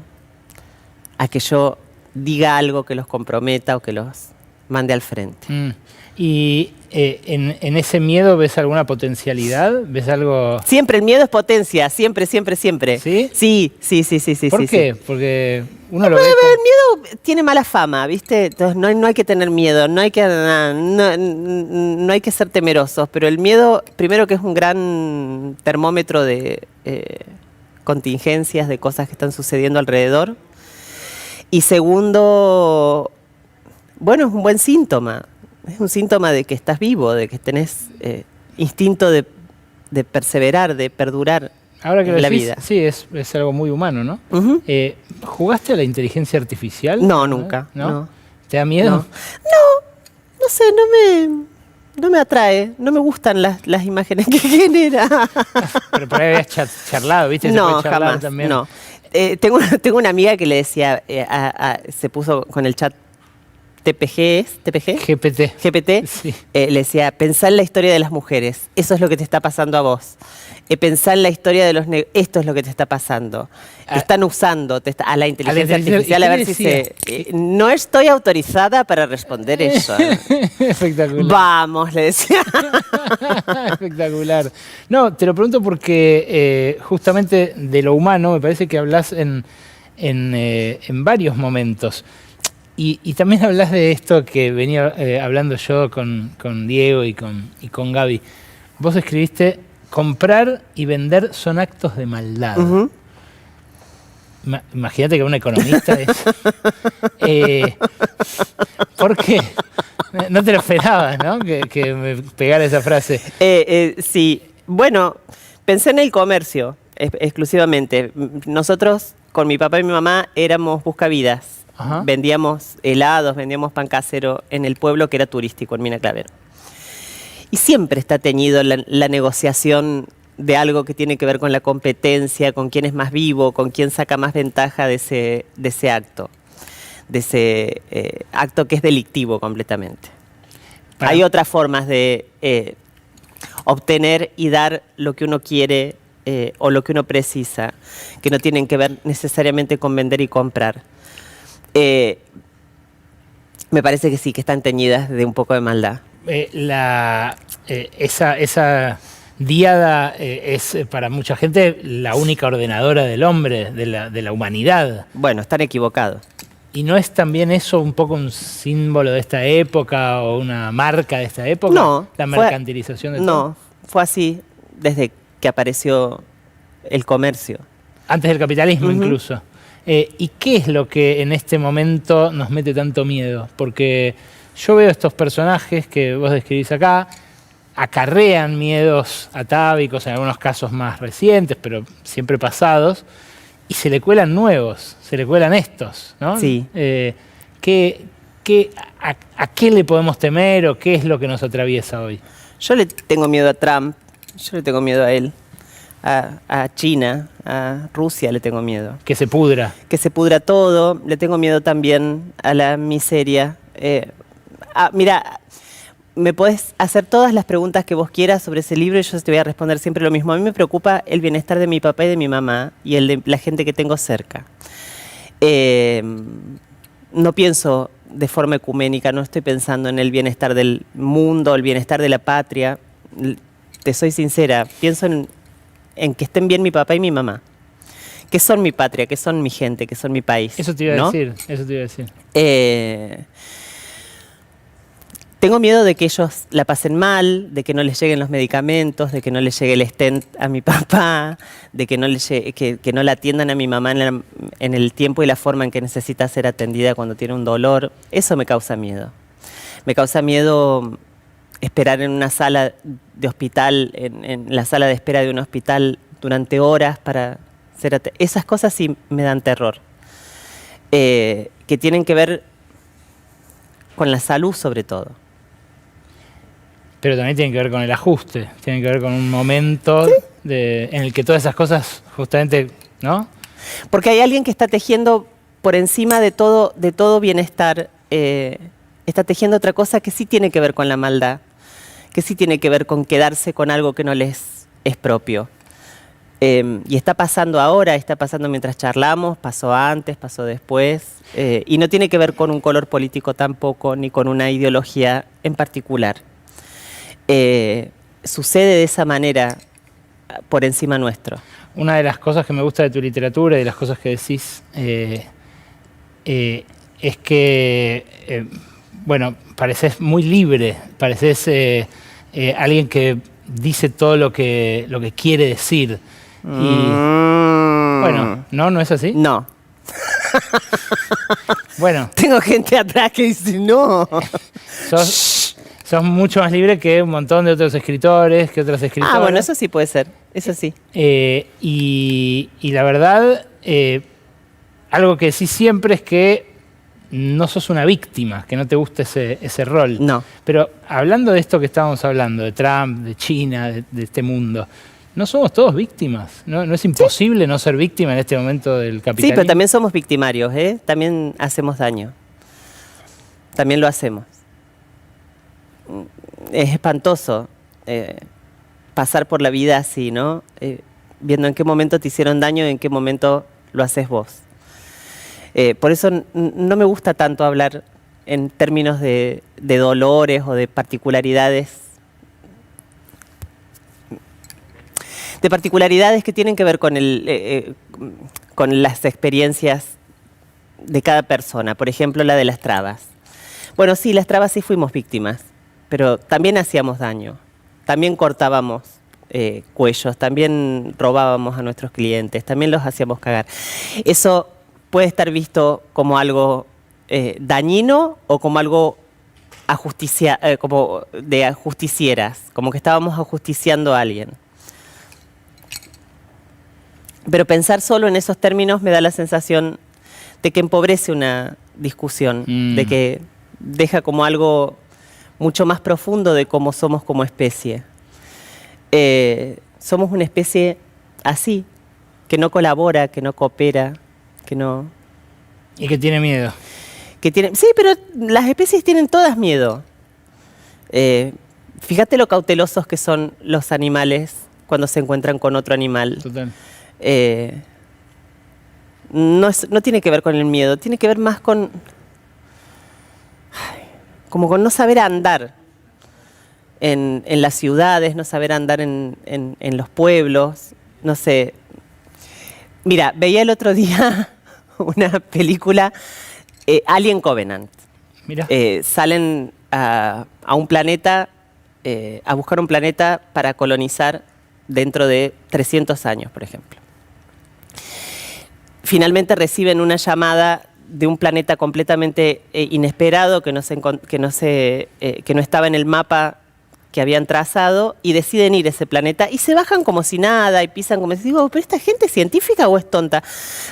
a que yo diga algo que los comprometa o que los mande al frente. ¿Y en ese miedo ves alguna potencialidad? ¿Ves algo...? Siempre, el miedo es potencia, siempre. ¿Sí? Sí. ¿Por qué? Porque uno lo ve El miedo tiene mala fama, ¿viste? Entonces no hay que tener miedo, no hay que ser temerosos, pero el miedo, primero que es un gran termómetro de contingencias, de cosas que están sucediendo alrededor, y segundo, bueno, es un buen síntoma. Es un síntoma de que estás vivo, de que tenés instinto de perseverar, de perdurar ahora que en la decís, vida. Sí, es algo muy humano, ¿no? ¿Jugaste a la inteligencia artificial? No, nunca. No. ¿Te da miedo? No sé, no me atrae, no me gustan las imágenes que genera. Pero por ahí habías charlado, ¿viste? No, se puede charlar jamás, también. no. Tengo una amiga que le decía, se puso con el chat TPG, GPT, Sí. le decía, pensá en la historia de las mujeres, eso es lo que te está pasando a vos. Pensá en la historia de los negros, esto es lo que te está pasando. Te están usando a la inteligencia artificial, a ver si no estoy autorizada para responder eso. Espectacular. Vamos, le decía. Espectacular. No, te lo pregunto porque justamente de lo humano me parece que hablas en varios momentos. Y también hablas de esto que venía hablando yo con Diego y con Gaby. Vos escribiste, comprar y vender son actos de maldad. Imagínate que un economista es... ¿Por qué? No te lo esperabas, ¿no? Que me pegara esa frase. Sí, bueno, pensé en el comercio exclusivamente. Nosotros, con mi papá y mi mamá, éramos buscavidas. Ajá. Vendíamos helados, vendíamos pan casero en el pueblo que era turístico, en Mina Clavero. Y siempre está teñido la negociación de algo que tiene que ver con la competencia, con quién es más vivo, con quién saca más ventaja de ese acto. De ese acto que es delictivo completamente. Hay otras formas de obtener y dar lo que uno quiere o lo que uno precisa, que no tienen que ver necesariamente con vender y comprar. Me parece que sí, que están teñidas de un poco de maldad. Esa díada es para mucha gente la única ordenadora del hombre, de la humanidad. Bueno, están equivocados. ¿Y no es también eso un poco un símbolo de esta época o una marca de esta época? No. La mercantilización de todo. No, fue así desde que apareció el comercio. Antes del capitalismo incluso. ¿Y qué es lo que en este momento nos mete tanto miedo? Porque yo veo estos personajes que vos describís acá, acarrean miedos atávicos, en algunos casos más recientes, pero siempre pasados, y se le cuelan nuevos, se le cuelan estos, ¿no? Sí. ¿A qué le podemos temer o qué es lo que nos atraviesa hoy? Yo le tengo miedo a Trump, yo le tengo miedo a él, a China, a Rusia le tengo miedo. Que se pudra. Que se pudra todo, le tengo miedo también a la miseria. Mira, me podés hacer todas las preguntas que vos quieras sobre ese libro y yo te voy a responder siempre lo mismo. A mí me preocupa el bienestar de mi papá y de mi mamá y el de la gente que tengo cerca. No pienso de forma ecuménica, no estoy pensando en el bienestar del mundo, el bienestar de la patria. Te soy sincera, pienso en que estén bien mi papá y mi mamá. Que son mi patria, que son mi gente, que son mi país. Eso te iba a ¿no? decir, eso te iba a decir. Tengo miedo de que ellos la pasen mal, de que no les lleguen los medicamentos, de que no les llegue el stent a mi papá, de que no, que no la atiendan a mi mamá en el tiempo y la forma en que necesita ser atendida cuando tiene un dolor. Eso me causa miedo. Me causa miedo esperar en una sala de hospital, en la sala de espera de un hospital durante horas para ser atendido. Esas cosas sí me dan terror. Que tienen que ver con la salud sobre todo. Pero también tienen que ver con el ajuste, tienen que ver con un momento en el que todas esas cosas justamente, ¿no? Porque hay alguien que está tejiendo por encima de todo bienestar, está tejiendo otra cosa que sí tiene que ver con la maldad, que sí tiene que ver con quedarse con algo que no les es propio. Y está pasando ahora, está pasando mientras charlamos, pasó antes, pasó después, y no tiene que ver con un color político tampoco, ni con una ideología en particular. Sucede de esa manera por encima nuestro. Una de las cosas que me gusta de tu literatura y de las cosas que decís es que, bueno, pareces muy libre, pareces alguien que dice todo lo que quiere decir. Y, bueno, ¿no es así? No. Bueno. Tengo gente atrás que dice no. Sos mucho más libre que un montón de otros escritores, que otras escritoras. Ah, bueno, eso sí puede ser, eso sí. Y la verdad, algo que decís siempre es que no sos una víctima, que no te gusta ese rol. No. Pero hablando de esto que estábamos hablando, de Trump, de China, de este mundo, ¿no somos todos víctimas? ¿No es imposible no ser víctima en este momento del capitalismo? Sí, pero también somos victimarios, ¿eh? También hacemos daño. También lo hacemos. Es espantoso pasar por la vida así, ¿no? Viendo en qué momento te hicieron daño y en qué momento lo haces vos. Por eso no me gusta tanto hablar en términos de dolores o de particularidades. De particularidades que tienen que ver con las experiencias de cada persona. Por ejemplo, la de las trabas. Bueno, sí, las trabas sí fuimos víctimas, pero también hacíamos daño. También cortábamos cuellos, también robábamos a nuestros clientes, también los hacíamos cagar. Eso puede estar visto como algo dañino o como algo como de justicieras, como que estábamos ajusticiando a alguien. Pero pensar solo en esos términos me da la sensación de que empobrece una discusión, de que deja como algo mucho más profundo de cómo somos como especie. Somos una especie así, que no colabora, que no coopera, que no... Y que tiene miedo. Sí, pero las especies tienen todas miedo. Fíjate lo cautelosos que son los animales cuando se encuentran con otro animal. Total. No tiene que ver con el miedo, tiene que ver más con... como con no saber andar en las ciudades, no saber andar en los pueblos, no sé. Mira, veía el otro día una película, Alien Covenant. Mira. Salen a un planeta, a buscar un planeta para colonizar dentro de 300 años, por ejemplo. Finalmente reciben una llamada de un planeta completamente inesperado, que no estaba en el mapa que habían trazado, y deciden ir a ese planeta y se bajan como si nada y pisan como si digo, pero ¿esta gente es científica o es tonta?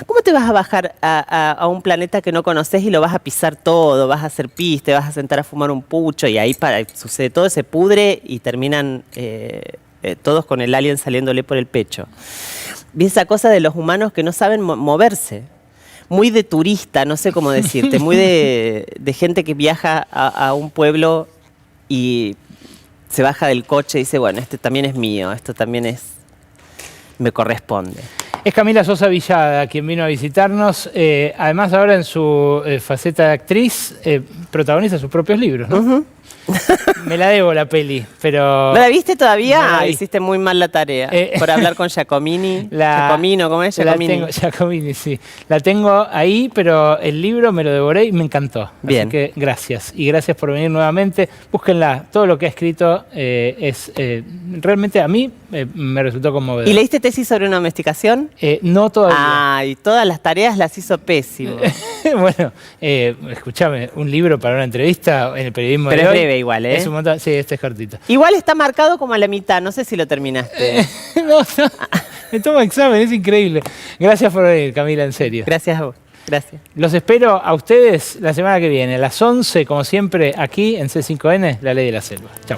¿Cómo te vas a bajar a un planeta que no conoces y lo vas a pisar todo, vas a hacer pis, te vas a sentar a fumar un pucho y ahí sucede todo, se pudre y terminan todos con el alien saliéndole por el pecho? Vi esa cosa de los humanos que no saben moverse. Muy de turista, no sé cómo decirte, muy de gente que viaja a un pueblo y se baja del coche y dice, bueno, este también es mío, esto también me corresponde. Es Camila Sosa Villada quien vino a visitarnos. Además, ahora en su faceta de actriz, protagoniza sus propios libros, ¿no? Me la debo la peli, pero... ¿No la viste todavía? Hiciste muy mal la tarea por hablar con Giacomini. Giacomino, ¿cómo es? Giacomini. Giacomini, sí. La tengo ahí, pero el libro me lo devoré y me encantó. Bien. Así que gracias. Y gracias por venir nuevamente. Búsquenla. Todo lo que ha escrito realmente a mí me resultó conmovedor. ¿Y leíste tesis sobre una domesticación? No todavía. Ay, todas las tareas las hizo pésimo. Bueno, escúchame, un libro para una entrevista en el periodismo pero de hoy. Breve igual, ¿eh? Es un montón. Sí, este es cortito. Igual está marcado como a la mitad, no sé si lo terminaste. No, me tomo examen, es increíble. Gracias por venir, Camila, en serio. Gracias a vos, gracias. Los espero a ustedes la semana que viene, a las 11, como siempre, aquí en C5N, La Ley de la Selva. Chao.